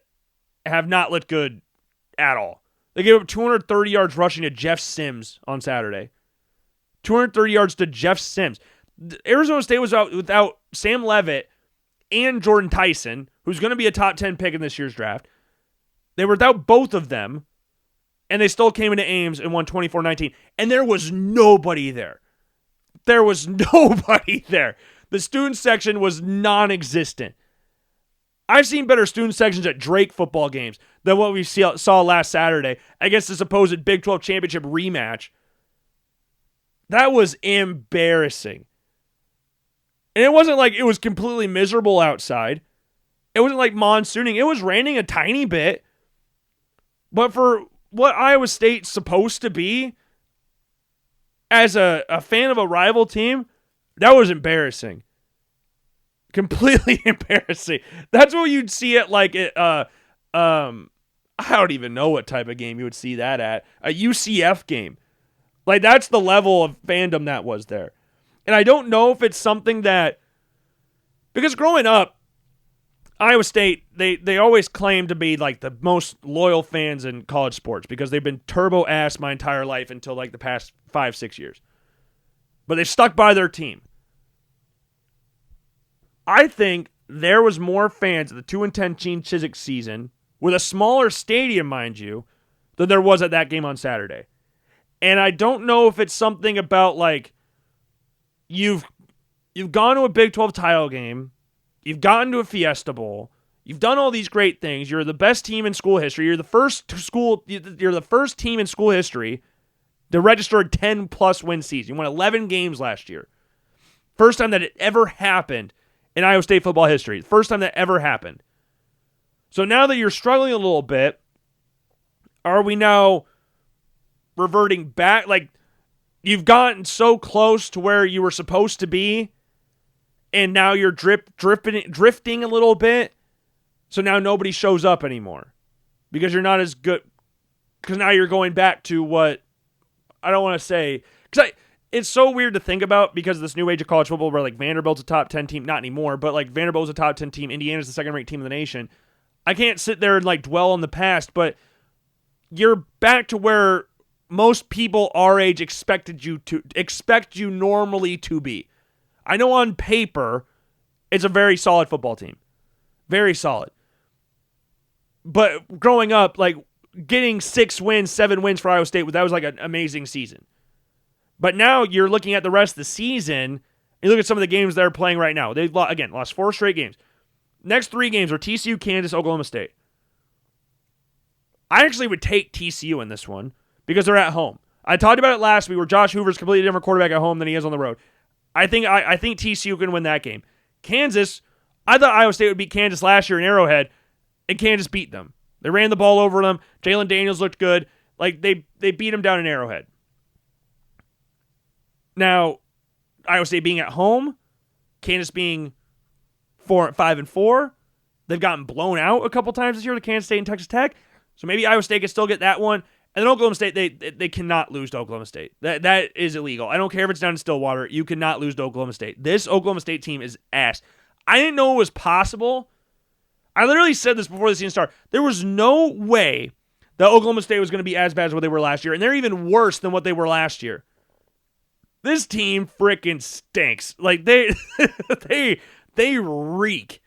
have not looked good at all. They gave up 230 yards rushing to Jeff Sims on Saturday. 230 yards to Jeff Sims. Arizona State was out without Sam Leavitt and Jordan Tyson, who's going to be a top 10 pick in this year's draft. They were without both of them, and they still came into Ames and won 24-19. And there was nobody there. There was nobody there. The student section was non-existent. I've seen better student sections at Drake football games than what we saw last Saturday against the supposed Big 12 championship rematch. That was embarrassing. And it wasn't like it was completely miserable outside. It wasn't like monsooning. It was raining a tiny bit. But for what Iowa State's supposed to be as a fan of a rival team, that was embarrassing. Completely embarrassing. That's what you'd see at like I don't even know what type of game you would see that at. A UCF game. Like, that's the level of fandom that was there. And I don't know if it's something that, because growing up, Iowa State, they always claim to be like the most loyal fans in college sports because they've been turbo ass my entire life until like the past 5-6 years. But they've stuck by their team. I think there was more fans at the 2-10 Gene Chizik season, with a smaller stadium, mind you, than there was at that game on Saturday. And I don't know if it's something about like you've gone to a Big 12 title game, you've gotten to a Fiesta Bowl, you've done all these great things. You're the best team in school history. You're the first team in school history to register a 10+ win season. You won 11 games last year. First time that it ever happened in Iowa State football history. First time that ever happened. So now that you're struggling a little bit, are we now reverting back? Like, you've gotten so close to where you were supposed to be, and now you're drifting a little bit, so now nobody shows up anymore because you're not as good, because now you're going back to what, I don't want to say, because it's so weird to think about because of this new age of college football where like Vanderbilt's a top 10 team, not anymore, but like Vanderbilt's a top 10 team, Indiana's the second-ranked team in the nation. I can't sit there and like dwell on the past, but you're back to where most people our age expect you normally to be. I know on paper it's a very solid football team. Very solid. But growing up, like getting 6 wins, 7 wins for Iowa State, that was like an amazing season. But now you're looking at the rest of the season, you look at some of the games they're playing right now. They've lost 4 straight games. Next 3 games are TCU, Kansas, Oklahoma State. I actually would take TCU in this one because they're at home. I talked about it last week where Josh Hoover's a completely different quarterback at home than he is on the road. I think TCU can win that game. Kansas, I thought Iowa State would beat Kansas last year in Arrowhead, and Kansas beat them. They ran the ball over them. Jalen Daniels looked good. Like, they beat them down in Arrowhead. Now, Iowa State being at home, Kansas being 5-4, they've gotten blown out a couple times this year to Kansas State and Texas Tech. So maybe Iowa State can still get that one. And then Oklahoma State, they cannot lose to Oklahoma State. That is illegal. I don't care if it's down in Stillwater. You cannot lose to Oklahoma State. This Oklahoma State team is ass. I didn't know it was possible. I literally said this before the season started. There was no way that Oklahoma State was going to be as bad as what they were last year. And they're even worse than what they were last year. This team freaking stinks. Like, they reek.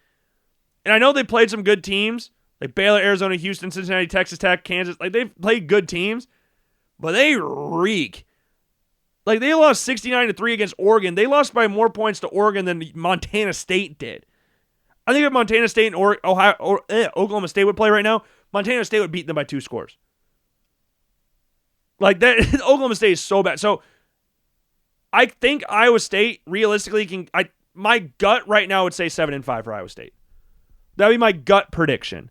And I know they played some good teams, like Baylor, Arizona, Houston, Cincinnati, Texas Tech, Kansas. Like, they've played good teams, but they reek. Like, they lost 69-3 against Oregon. They lost by more points to Oregon than Montana State did. I think if Montana State and Oklahoma State would play right now, Montana State would beat them by 2 scores. Like, that, Oklahoma State is so bad. So, I think Iowa State realistically can. My gut right now would say 7-5 for Iowa State. That would be my gut prediction.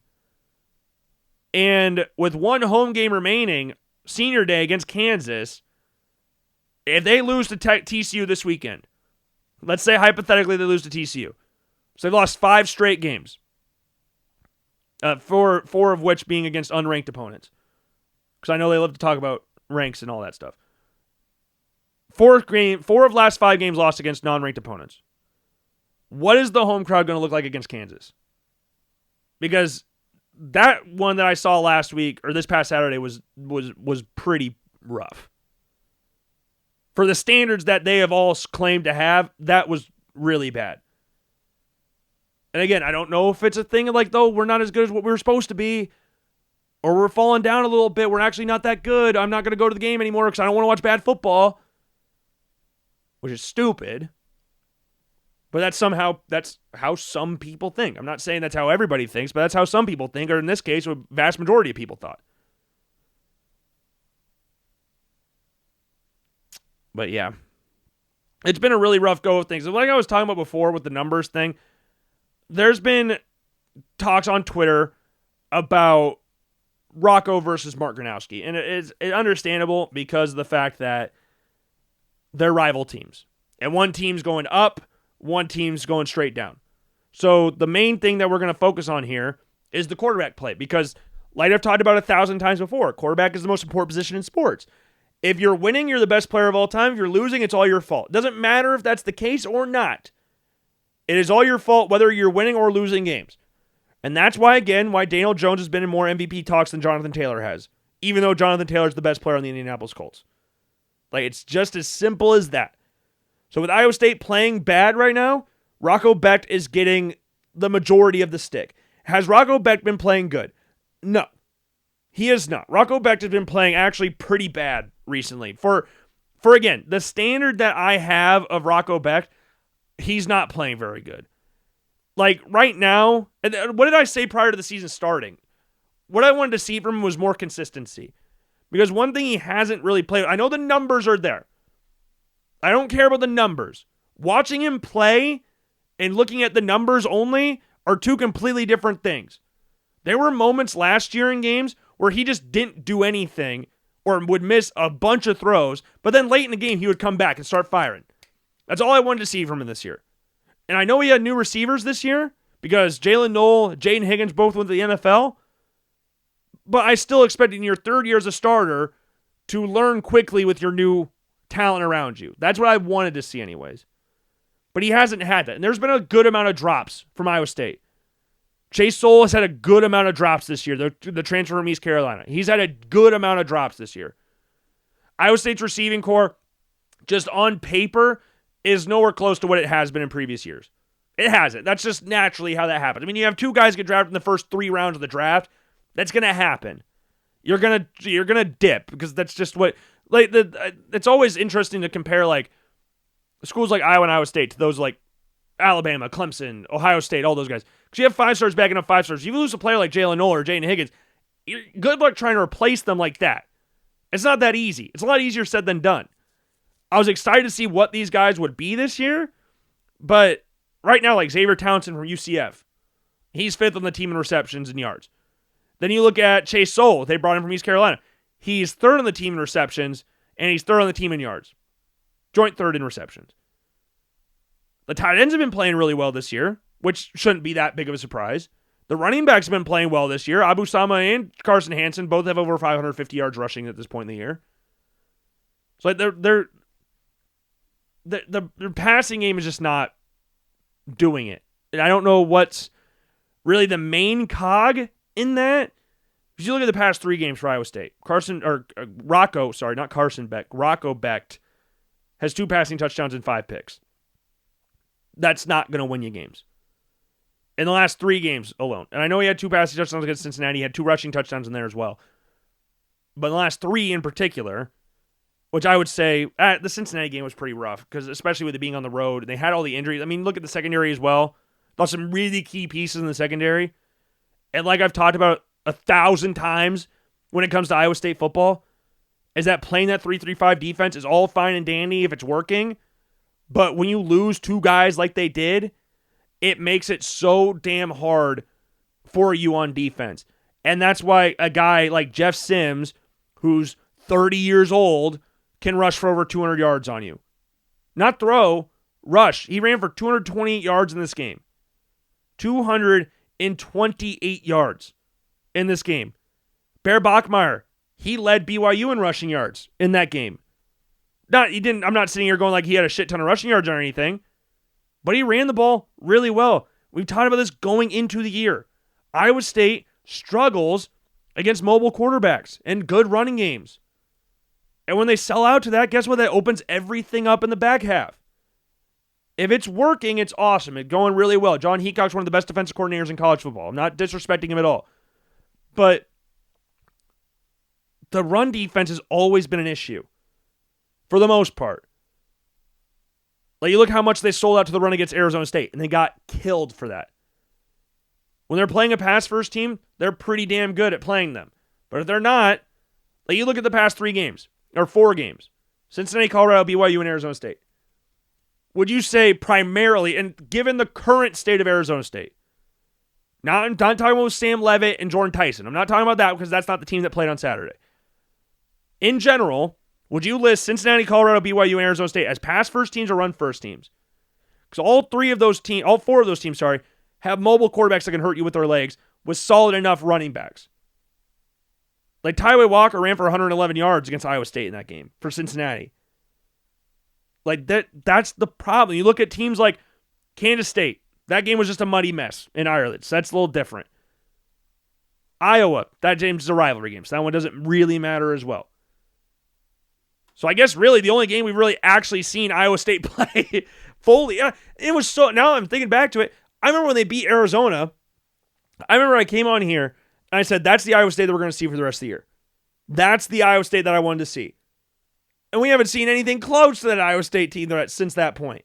And with one home game remaining, Senior Day against Kansas, if they lose to TCU this weekend, let's say hypothetically they lose to TCU, so they've lost 5 straight games, 4 of which being against unranked opponents, because I know they love to talk about ranks and all that stuff. 4 of last 5 games lost against non-ranked opponents. What is the home crowd going to look like against Kansas? Because that one that I saw last week or this past Saturday was pretty rough. For the standards that they have all claimed to have, that was really bad. And again, I don't know if it's a thing like, though, we're not as good as what we were supposed to be, or we're falling down a little bit. We're actually not that good. I'm not going to go to the game anymore because I don't want to watch bad football, which is stupid. But that's how some people think. I'm not saying that's how everybody thinks, but that's how some people think, or in this case, a vast majority of people thought. But yeah, it's been a really rough go of things. Like I was talking about before with the numbers thing, there's been talks on Twitter about Rocco versus Mark Gronowski. And it's understandable because of the fact that they're rival teams. And one team's going up, one team's going straight down. So the main thing that we're going to focus on here is the quarterback play because, like I've talked about 1,000 times before, quarterback is the most important position in sports. If you're winning, you're the best player of all time. If you're losing, it's all your fault. It doesn't matter if that's the case or not. It is all your fault whether you're winning or losing games. And that's why Daniel Jones has been in more MVP talks than Jonathan Taylor has, even though Jonathan Taylor's the best player on the Indianapolis Colts. Like, it's just as simple as that. So with Iowa State playing bad right now, Rocco Becht is getting the majority of the stick. Has Rocco Becht been playing good? No. He is not. Rocco Becht has been playing actually pretty bad recently. For again, the standard that I have of Rocco Becht, he's not playing very good. Like right now, what did I say prior to the season starting? What I wanted to see from him was more consistency. Because one thing he hasn't really played, I know the numbers are there. I don't care about the numbers. Watching him play and looking at the numbers only are two completely different things. There were moments last year in games where he just didn't do anything or would miss a bunch of throws, but then late in the game he would come back and start firing. That's all I wanted to see from him this year. And I know he had new receivers this year because Jalen Noel, Jaden Higgins both went to the NFL, but I still expect in your third year as a starter to learn quickly with your new talent around you. That's what I wanted to see anyways. But he hasn't had that. And there's been a good amount of drops from Iowa State. Chase Soul has had a good amount of drops this year, the transfer from East Carolina. He's had a good amount of drops this year. Iowa State's receiving core, just on paper, is nowhere close to what it has been in previous years. It hasn't. That's just naturally how that happens. I mean, you have two guys get drafted in the first 3 rounds of the draft. That's going to happen. You're gonna dip because that's just what it's always interesting to compare like schools like Iowa and Iowa State to those like Alabama, Clemson, Ohio State, all those guys. Because you have 5 stars backing up 5 stars. If you lose a player like Jalen Noel or Jaden Higgins, good luck trying to replace them like that. It's not that easy. It's a lot easier said than done. I was excited to see what these guys would be this year, but right now, like Xavier Townsend from UCF, he's 5th on the team in receptions and yards. Then you look at Chase Soul. They brought him from East Carolina. He's 3rd on the team in receptions, and he's 3rd on the team in yards. Joint 3rd in receptions. The tight ends have been playing really well this year, which shouldn't be that big of a surprise. The running backs have been playing well this year. Abu Sama and Carson Hansen both have over 550 yards rushing at this point in the year. So like their passing game is just not doing it. And I don't know what's really the main cog in that. If you look at the past 3 games for Iowa State, Rocco Becht has 2 passing touchdowns and 5 picks. That's not going to win you games. In the last 3 games alone. And I know he had 2 passing touchdowns against Cincinnati. He had 2 rushing touchdowns in there as well. But in the last 3 in particular, which I would say, the Cincinnati game was pretty rough, because especially with it being on the road, they had all the injuries. I mean, look at the secondary as well. Lost some really key pieces in the secondary. And like I've talked about 1,000 times when it comes to Iowa State football, is that playing that 3-3-5 defense is all fine and dandy if it's working. But when you lose 2 guys like they did, it makes it so damn hard for you on defense. And that's why a guy like Jeff Sims, who's 30 years old, can rush for over 200 yards on you. Not throw, rush. He ran for 228 yards in this game. 228 yards in this game. Bear Bachmeier, he led BYU in rushing yards in that game. I'm not sitting here going like he had a shit ton of rushing yards or anything, but he ran the ball really well. We've talked about this going into the year. Iowa State struggles against mobile quarterbacks and good running games. And when they sell out to that, guess what? That opens everything up in the back half. If it's working, it's awesome. It's going really well. John Heacock's one of the best defensive coordinators in college football. I'm not disrespecting him at all. But the run defense has always been an issue. For the most part. Like, you look how much they sold out to the run against Arizona State, and they got killed for that. When they're playing a pass-first team, they're pretty damn good at playing them. But if they're not, like, you look at the past 3 games, or 4 games, Cincinnati, Colorado, BYU, and Arizona State. Would you say primarily, and given the current state of Arizona State, Not talking about Sam Levitt and Jordan Tyson. I'm not talking about that because that's not the team that played on Saturday. In general, would you list Cincinnati, Colorado, BYU, and Arizona State as pass first teams or run first teams? Because all four of those teams, have mobile quarterbacks that can hurt you with their legs with solid enough running backs. Like Tyway Walker ran for 111 yards against Iowa State in that game for Cincinnati. Like that's the problem. You look at teams like Kansas State. That game was just a muddy mess in Ireland, so that's a little different. Iowa, that game's is a rivalry game, so that one doesn't really matter as well. So I guess really the only game we've really actually seen Iowa State play fully. It was so. Now I'm thinking back to it. I remember when they beat Arizona. I remember I came on here and I said, that's the Iowa State that we're going to see for the rest of the year. That's the Iowa State that I wanted to see. And we haven't seen anything close to that Iowa State team since that point.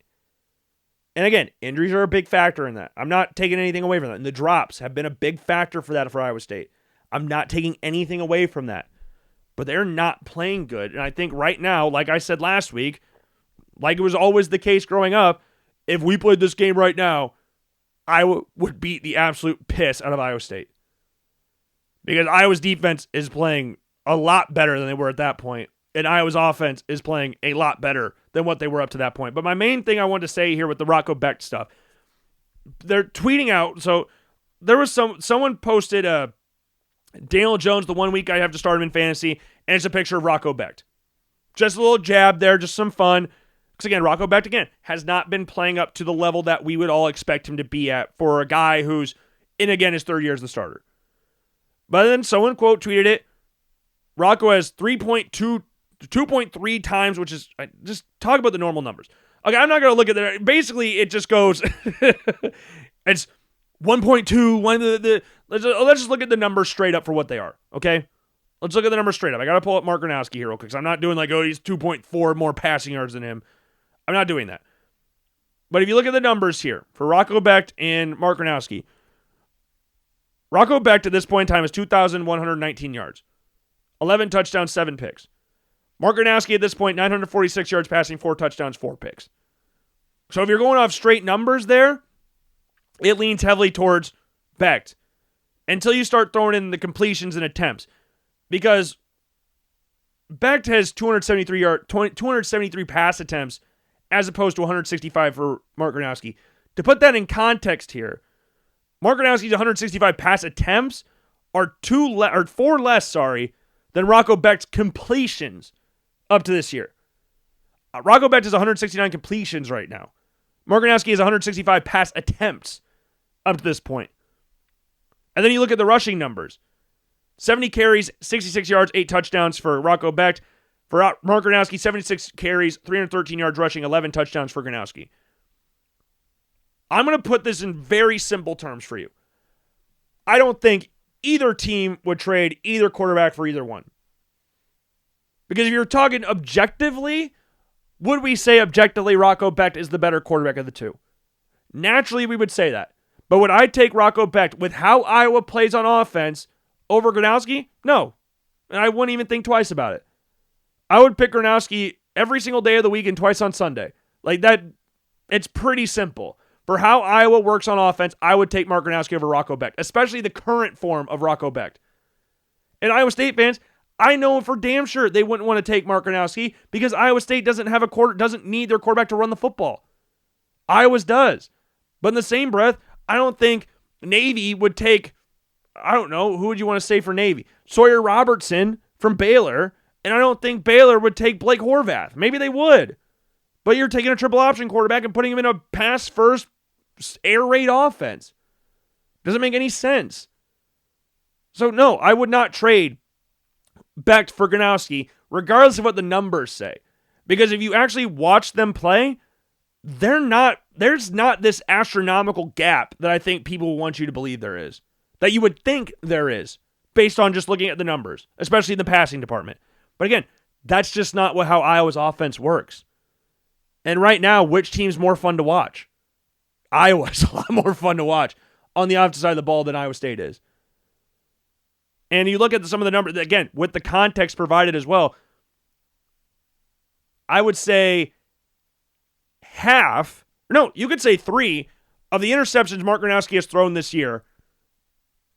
And again, injuries are a big factor in that. I'm not taking anything away from that. And the drops have been a big factor for that for Iowa State. I'm not taking anything away from that. But they're not playing good. And I think right now, like I said last week, like it was always the case growing up, if we played this game right now, Iowa would beat the absolute piss out of Iowa State. Because Iowa's defense is playing a lot better than they were at that point. And Iowa's offense is playing a lot better than what they were up to that point. But my main thing I wanted to say here with the Rocco Becht stuff, they're tweeting out. So there was someone posted Daniel Jones the 1 week I have to start him in fantasy, and it's a picture of Rocco Becht. Just a little jab there, just some fun. Because again, Rocco Becht, again, has not been playing up to the level that we would all expect him to be at for a guy who's in, again, his third year as the starter. But then someone, quote, tweeted it. Rocco has 2.3 times, which is, just talk about the normal numbers. Okay, I'm not going to look at that. Basically, it just goes, it's 1.2. Let's just look at the numbers straight up for what they are, okay? Let's look at the numbers straight up. I got to pull up Mark Gronowski here real quick, because I'm not doing like, he's 2.4 more passing yards than him. I'm not doing that. But if you look at the numbers here for Rocco Becht and Mark Gronowski, Rocco Becht at this point in time is 2,119 yards, 11 touchdowns, 7 picks. Mark Gronowski at this point, 946 yards passing, 4 touchdowns, 4 picks. So if you're going off straight numbers there, it leans heavily towards Becht until you start throwing in the completions and attempts. Because Becht has 273 pass attempts as opposed to 165 for Mark Gronowski. To put that in context here, Mark Gronowski's 165 pass attempts are 4 less, than Rocco Becht's completions up to this year. Rocco Becht has 169 completions right now. Mark Gronowski has 165 pass attempts up to this point. And then you look at the rushing numbers. 70 carries, 66 yards, 8 touchdowns for Rocco Becht. For Mark Gronowski, 76 carries, 313 yards rushing, 11 touchdowns for Gronowski. I'm going to put this in very simple terms for you. I don't think either team would trade either quarterback for either one. Because if you're talking objectively, would we say objectively Rocco Becht is the better quarterback of the two? Naturally, we would say that. But would I take Rocco Becht with how Iowa plays on offense over Gronowski? No. And I wouldn't even think twice about it. I would pick Gronowski every single day of the week and twice on Sunday. Like that, it's pretty simple. For how Iowa works on offense, I would take Mark Gronowski over Rocco Becht, especially the current form of Rocco Becht. And Iowa State fans, I know for damn sure they wouldn't want to take Mark Gronowski because Iowa State doesn't need their quarterback to run the football. Iowa's does. But in the same breath, I don't think Navy would take, I don't know, who would you want to say for Navy? Sawyer Robertson from Baylor, and I don't think Baylor would take Blake Horvath. Maybe they would. But you're taking a triple option quarterback and putting him in a pass-first, air raid offense. Doesn't make any sense. So no, I would not trade Becht for Gronowski, regardless of what the numbers say. Because if you actually watch them play, there's not this astronomical gap that I think people want you to believe there is. That you would think there is, based on just looking at the numbers, especially in the passing department. But again, that's just not how Iowa's offense works. And right now, which team's more fun to watch? Iowa's a lot more fun to watch on the offensive side of the ball than Iowa State is. And you look at some of the numbers, again, with the context provided as well, I would say you could say 3 of the interceptions Mark Gronowski has thrown this year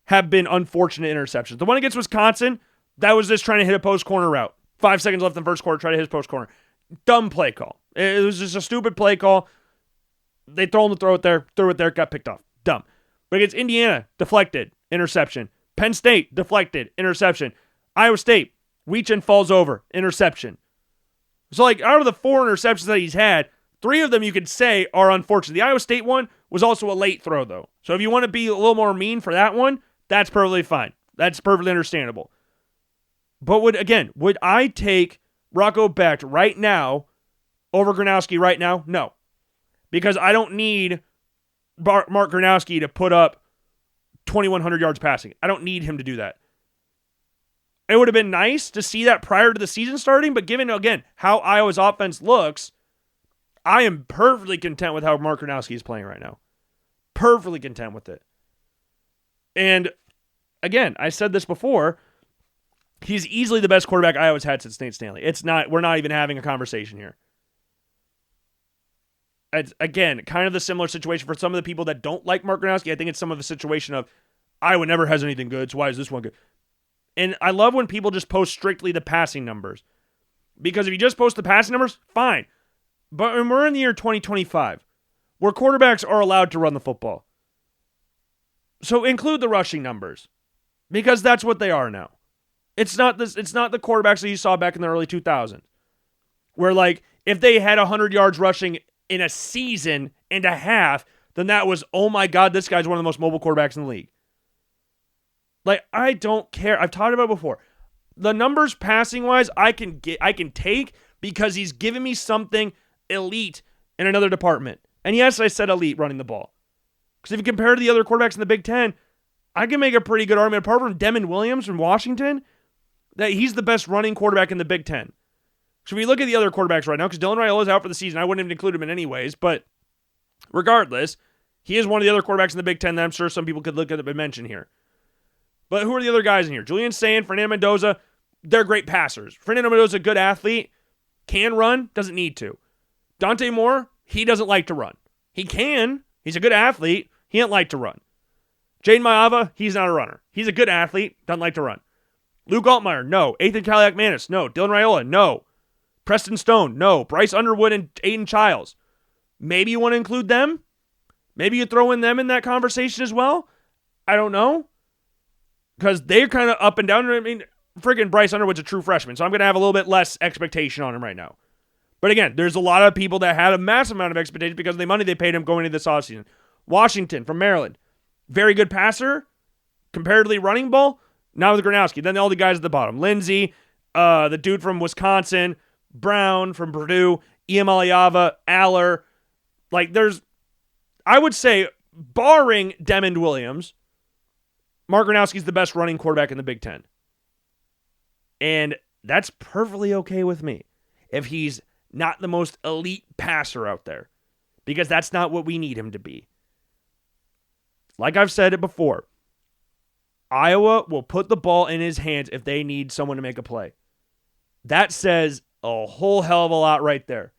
have been unfortunate interceptions. The one against Wisconsin, that was just trying to hit a post corner route. 5 seconds left in the first quarter, try to hit his post corner. Dumb play call. It was just a stupid play call. They threw it there, got picked off. Dumb. But against Indiana, deflected, interception. Penn State, deflected, interception. Iowa State, reach and falls over, interception. So, like, out of the 4 interceptions that he's had, 3 of them you could say are unfortunate. The Iowa State one was also a late throw, though. So if you want to be a little more mean for that one, that's perfectly fine. That's perfectly understandable. But would I take Rocco Becht right now over Gronowski right now? No. Because I don't need Mark Gronowski to put up 2,100 yards passing. I don't need him to do that. It would have been nice to see that prior to the season starting, but given, again, how Iowa's offense looks, I am perfectly content with how Mark Gronowski is playing right now. Perfectly content with it. And, again, I said this before, he's easily the best quarterback Iowa's had since Nate Stanley. We're not even having a conversation here. It's, again, kind of the similar situation for some of the people that don't like Mark Gronowski. I think it's some of the situation of Iowa never has anything good, so why is this one good? And I love when people just post strictly the passing numbers. Because if you just post the passing numbers, fine. But when we're in the year 2025, where quarterbacks are allowed to run the football, so include the rushing numbers. Because that's what they are now. It's not the quarterbacks that you saw back in the early 2000s. Where, like, if they had 100 yards rushing in a season and a half, then that was, oh my God, this guy's one of the most mobile quarterbacks in the league. Like, I don't care. I've talked about it before. The numbers passing-wise, I can take because he's given me something elite in another department. And yes, I said elite running the ball. Because if you compare to the other quarterbacks in the Big Ten, I can make a pretty good argument, apart from Demond Williams from Washington, that he's the best running quarterback in the Big Ten. Should we look at the other quarterbacks right now? Because Dylan Raiola is out for the season. I wouldn't even include him in anyways. But regardless, he is one of the other quarterbacks in the Big Ten that I'm sure some people could look at and mention here. But who are the other guys in here? Julian Sand, Fernando Mendoza, they're great passers. Fernando Mendoza, a good athlete, can run, doesn't need to. Dante Moore, he doesn't like to run. He can. He's a good athlete. He doesn't like to run. Jaden Maava, he's not a runner. He's a good athlete, doesn't like to run. Luke Altmaier, no. Ethan Kaliak-Manis, no. Dylan Raiola, no. Preston Stone, no. Bryce Underwood and Aiden Childs. Maybe you want to include them? Maybe you throw in them in that conversation as well? I don't know. Because they're kind of up and down. I mean, friggin' Bryce Underwood's a true freshman, so I'm going to have a little bit less expectation on him right now. But again, there's a lot of people that had a massive amount of expectation because of the money they paid him going into this offseason. Washington from Maryland, very good passer, comparatively running ball, not with Gronowski. Then all the guys at the bottom. Lindsey, the dude from Wisconsin, Brown from Purdue, Iamaleava, Aller. Like, I would say, barring Demond Williams, Mark Gronowski's the best running quarterback in the Big Ten. And that's perfectly okay with me if he's not the most elite passer out there, because that's not what we need him to be. Like I've said it before, Iowa will put the ball in his hands if they need someone to make a play. That says a whole hell of a lot right there.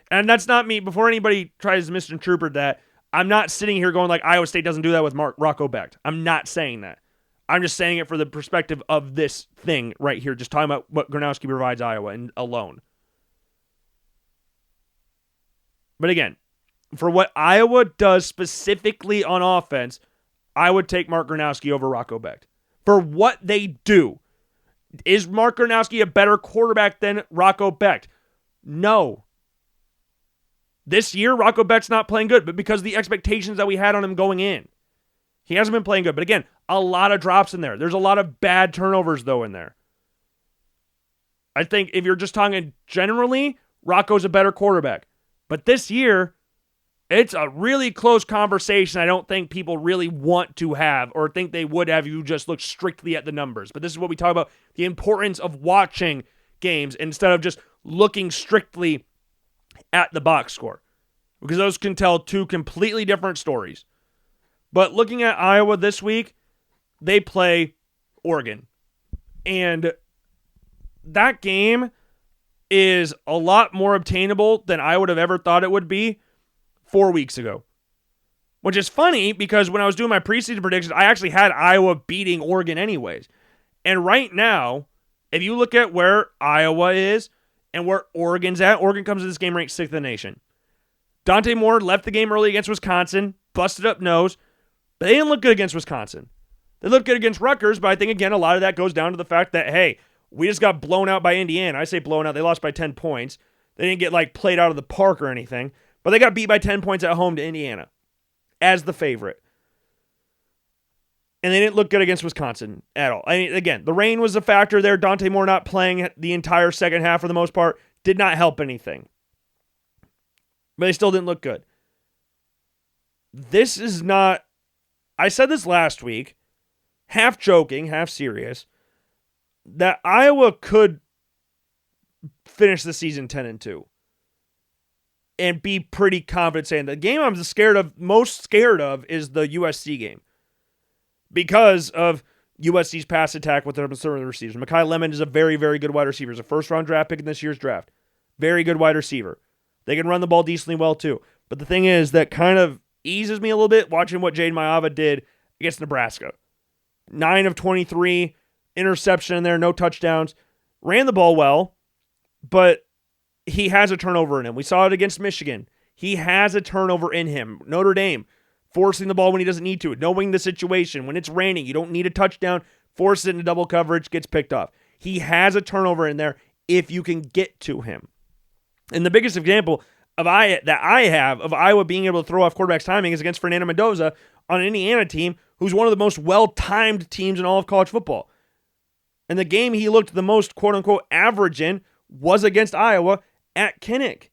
And that's not me, before anybody tries to misinterpret that, I'm not sitting here going like Iowa State doesn't do that with Rocco Becht. I'm not saying that. I'm just saying it for the perspective of this thing right here, just talking about what Gronowski provides Iowa and alone. But again, for what Iowa does specifically on offense, I would take Mark Gronowski over Rocco Becht. For what they do. Is Mark Gronowski a better quarterback than Rocco Becht? No. This year, Rocco Becht's not playing good, but because of the expectations that we had on him going in. He hasn't been playing good. But again, a lot of drops in there. There's a lot of bad turnovers, though, in there. I think if you're just talking generally, Rocco's a better quarterback. But this year, it's a really close conversation I don't think people really want to have or think they would have if you just look strictly at the numbers. But this is what we talk about, the importance of watching games instead of just looking strictly at the box score. Because those can tell two completely different stories. But looking at Iowa this week, they play Oregon. And that game is a lot more obtainable than I would have ever thought it would be 4 weeks ago. which is funny because when I was doing my preseason predictions, I actually had Iowa beating Oregon anyways. And right now, if you look at where Iowa is and where Oregon's at, Oregon comes to this game ranked 6th in the nation. Dante Moore left the game early against Wisconsin, busted up nose, but they didn't look good against Wisconsin. They looked good against Rutgers, but I think, again, a lot of that goes down to the fact that, hey, we just got blown out by Indiana. I say blown out. They lost by 10 points. They didn't get, played out of the park or anything, but they got beat by 10 points at home to Indiana as the favorite. And they didn't look good against Wisconsin at all. I mean, again, the rain was a factor there. Dante Moore not playing the entire second half for the most part did not help anything. But they still didn't look good. This is not... I said this last week, half joking, half serious, that Iowa could finish the season 10-2 and be pretty confident saying the game I'm most scared of is the USC game because of USC's pass attack with their receivers. Mekhi Lemon is a very, very good wide receiver. He's a first-round draft pick in this year's draft. Very good wide receiver. They can run the ball decently well too. But the thing is that kind of eases me a little bit watching what Jaden Maiava did against Nebraska. 9 of 23, interception in there, no touchdowns. Ran the ball well, but he has a turnover in him. We saw it against Michigan. He has a turnover in him. Notre Dame, forcing the ball when he doesn't need to, knowing the situation. When it's raining, you don't need a touchdown, force it into double coverage, gets picked off. He has a turnover in there if you can get to him. And the biggest example that I have of Iowa being able to throw off quarterback's timing is against Fernando Mendoza on an Indiana team who's one of the most well-timed teams in all of college football. And the game he looked the most, quote-unquote, average in was against Iowa at Kinnick.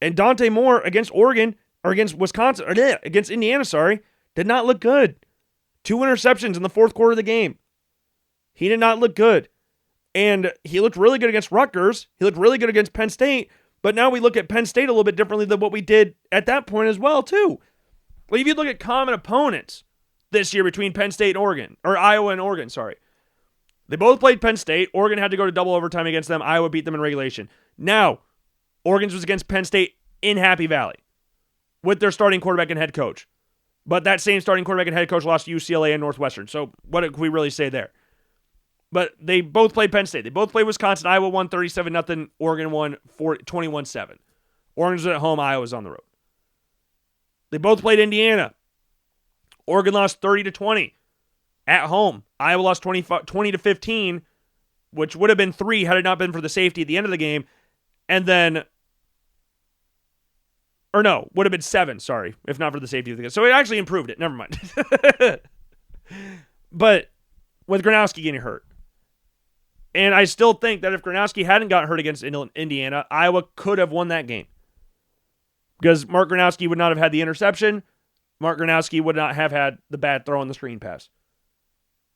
And Dante Moore against against Indiana, did not look good. 2 interceptions in the fourth quarter of the game. He did not look good. And he looked really good against Rutgers. He looked really good against Penn State. But now we look at Penn State a little bit differently than what we did at that point as well, too. Well, if you look at common opponents this year between Penn State and Oregon, or Iowa and Oregon, They both played Penn State. Oregon had to go to double overtime against them. Iowa beat them in regulation. Now, Oregon's was against Penn State in Happy Valley with their starting quarterback and head coach. But that same starting quarterback and head coach lost to UCLA and Northwestern. So what can we really say there? But they both played Penn State. They both played Wisconsin. Iowa won 37-0. Oregon won 21-7. Oregon was at home. Iowa was on the road. They both played Indiana. Oregon lost 30-20 at home. Iowa lost 20-15, which would have been 3 had it not been for the safety at the end of the game. And then, or no, would have been 7, if not for the safety of the game. So it actually improved it. Never mind. But with Gronowski getting hurt. And I still think that if Gronowski hadn't gotten hurt against Indiana, Iowa could have won that game. Because Mark Gronowski would not have had the interception. Mark Gronowski would not have had the bad throw on the screen pass.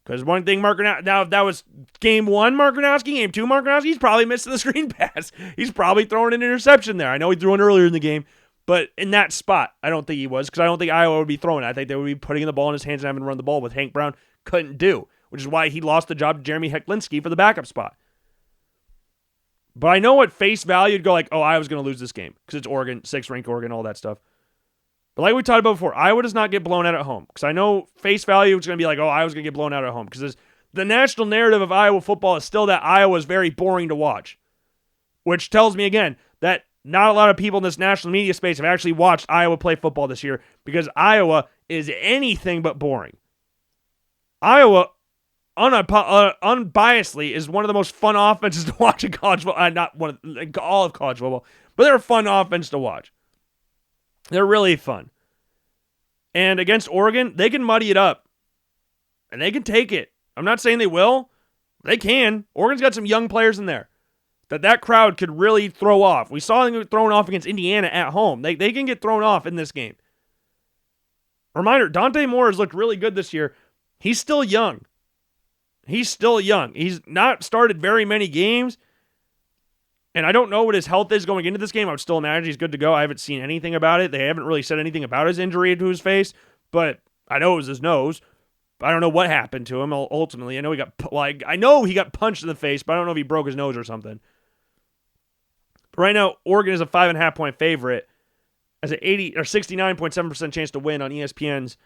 Because one thing now if that was game 1 Mark Gronowski, game 2 Mark Gronowski, he's probably missing the screen pass. He's probably throwing an interception there. I know he threw one earlier in the game, but in that spot, I don't think he was, because I don't think Iowa would be throwing it. I think they would be putting the ball in his hands and having to run the ball, with Hank Brown couldn't do, which is why he lost the job to Jeremy Hecklinski for the backup spot. But I know at face value, you'd go like, oh, Iowa's going to lose this game because it's Oregon, 6th ranked Oregon, all that stuff. But like we talked about before, Iowa does not get blown out at home. Because I know face value is going to be like, oh, Iowa's going to get blown out at home. Because the national narrative of Iowa football is still that Iowa is very boring to watch. Which tells me, again, that not a lot of people in this national media space have actually watched Iowa play football this year. Because Iowa is anything but boring. Iowa, unbiasedly, is one of the most fun offenses to watch in college football. Not one of all of college football. But they're a fun offense to watch. They're really fun. And against Oregon, they can muddy it up. And they can take it. I'm not saying they will. They can. Oregon's got some young players in there that crowd could really throw off. We saw them thrown off against Indiana at home. They can get thrown off in this game. Reminder, Dante Moore has looked really good this year. He's still young. He's not started very many games. And I don't know what his health is going into this game. I would still imagine he's good to go. I haven't seen anything about it. They haven't really said anything about his injury to his face, but I know it was his nose. I don't know what happened to him ultimately. I know he got punched in the face, but I don't know if he broke his nose or something. But right now, Oregon is a 5.5 point favorite. as an 80 or 69.7% chance to win on ESPN's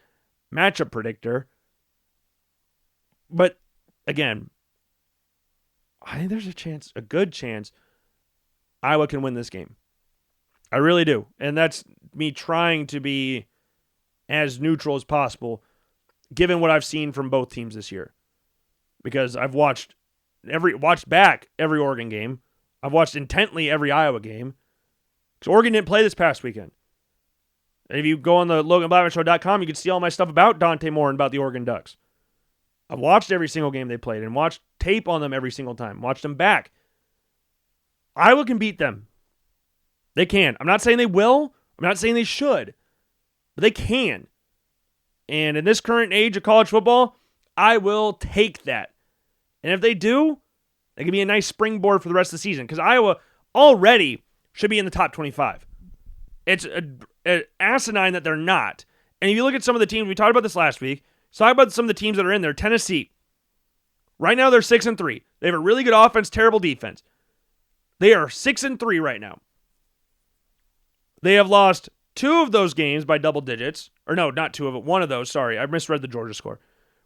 matchup predictor. But again, I think there's a good chance Iowa can win this game. I really do. And that's me trying to be as neutral as possible, given what I've seen from both teams this year. Because I've watched back every Oregon game. I've watched intently every Iowa game. Because Oregon didn't play this past weekend. And if you go on the LoganBlackmanShow.com, you can see all my stuff about Dante Moore and about the Oregon Ducks. I've watched every single game they played and watched tape on them every single time. Watched them back. Iowa can beat them. They can. I'm not saying they will. I'm not saying they should. But they can. And in this current age of college football, I will take that. And if they do, they can be a nice springboard for the rest of the season. Because Iowa already should be in the top 25. It's asinine that they're not. And if you look at some of the teams, we talked about this last week. Talk about some of the teams that are in there. Tennessee. Right now they're 6-3. They have a really good offense, terrible defense. They are 6-3 right now. They have lost 2 of those games by double digits. Or no, not 2 of it. 1 of those, sorry. I misread the Georgia score.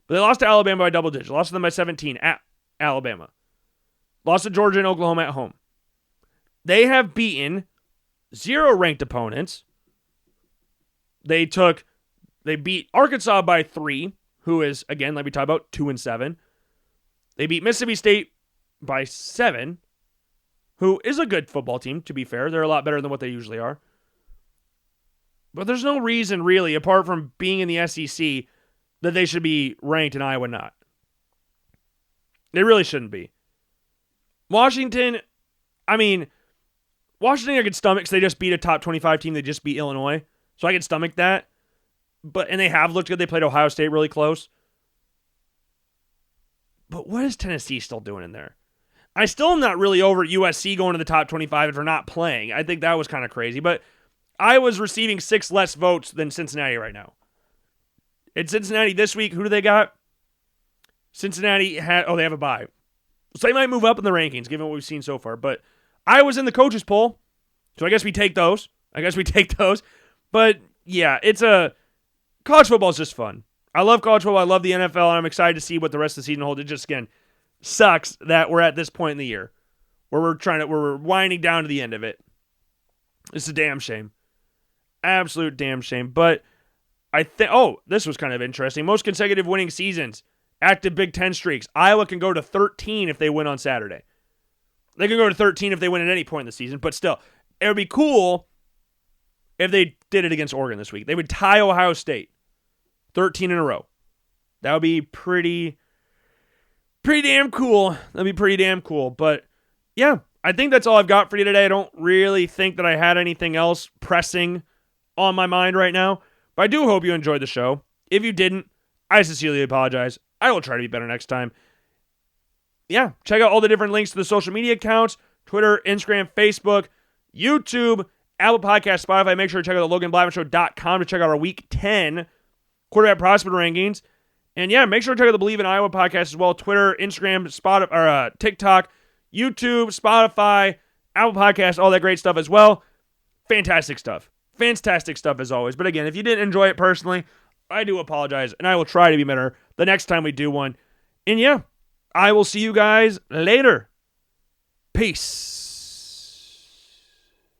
But they lost to Alabama by double digits. Lost to them by 17 at Alabama. Lost to Georgia and Oklahoma at home. They have beaten 0 ranked opponents. They beat Arkansas by 3, who is, again, like we talked about, 2-7. They beat Mississippi State by 7, who is a good football team, to be fair. They're a lot better than what they usually are. But there's no reason, really, apart from being in the SEC, that they should be ranked and Iowa not. They really shouldn't be. Washington I could stomach because they just beat a top 25 team. They just beat Illinois. So I can stomach that. And they have looked good. They played Ohio State really close. But what is Tennessee still doing in there? I still am not really over USC going to the top 25 for not playing. I think that was kind of crazy. But Iowa's receiving 6 less votes than Cincinnati right now. In Cincinnati this week, who do they got? Cincinnati they have a bye. So they might move up in the rankings, given what we've seen so far. But Iowa's in the coaches poll. So I guess we take those. But yeah, college football is just fun. I love college football. I love the NFL, and I'm excited to see what the rest of the season holds. It just, again, sucks that we're at this point in the year where we're winding down to the end of it. It's a damn shame. Absolute damn shame. But I think, this was kind of interesting. Most consecutive winning seasons, active Big Ten streaks. Iowa can go to 13 if they win on Saturday. They can go to 13 if they win at any point in the season, but still, it would be cool if they did it against Oregon this week. They would tie Ohio State 13 in a row. That would be pretty damn cool. That'd be pretty damn cool. But yeah, I think that's all I've got for you today. I don't really think that I had anything else pressing on my mind right now, but I do hope you enjoyed the show. If you didn't, I sincerely apologize. I will try to be better next time. Yeah, check out all the different links to the social media accounts, Twitter, Instagram, Facebook, YouTube, Apple Podcasts, Spotify. Make sure to check out the LoganBlackmanShow.com to check out our Week 10 quarterback prospect rankings. And yeah, make sure to check out the Believe in Iowa podcast as well. Twitter, Instagram, TikTok, YouTube, Spotify, Apple Podcasts, all that great stuff as well. Fantastic stuff. Fantastic stuff as always. But again, if you didn't enjoy it personally, I do apologize, and I will try to be better the next time we do one. And yeah, I will see you guys later. Peace.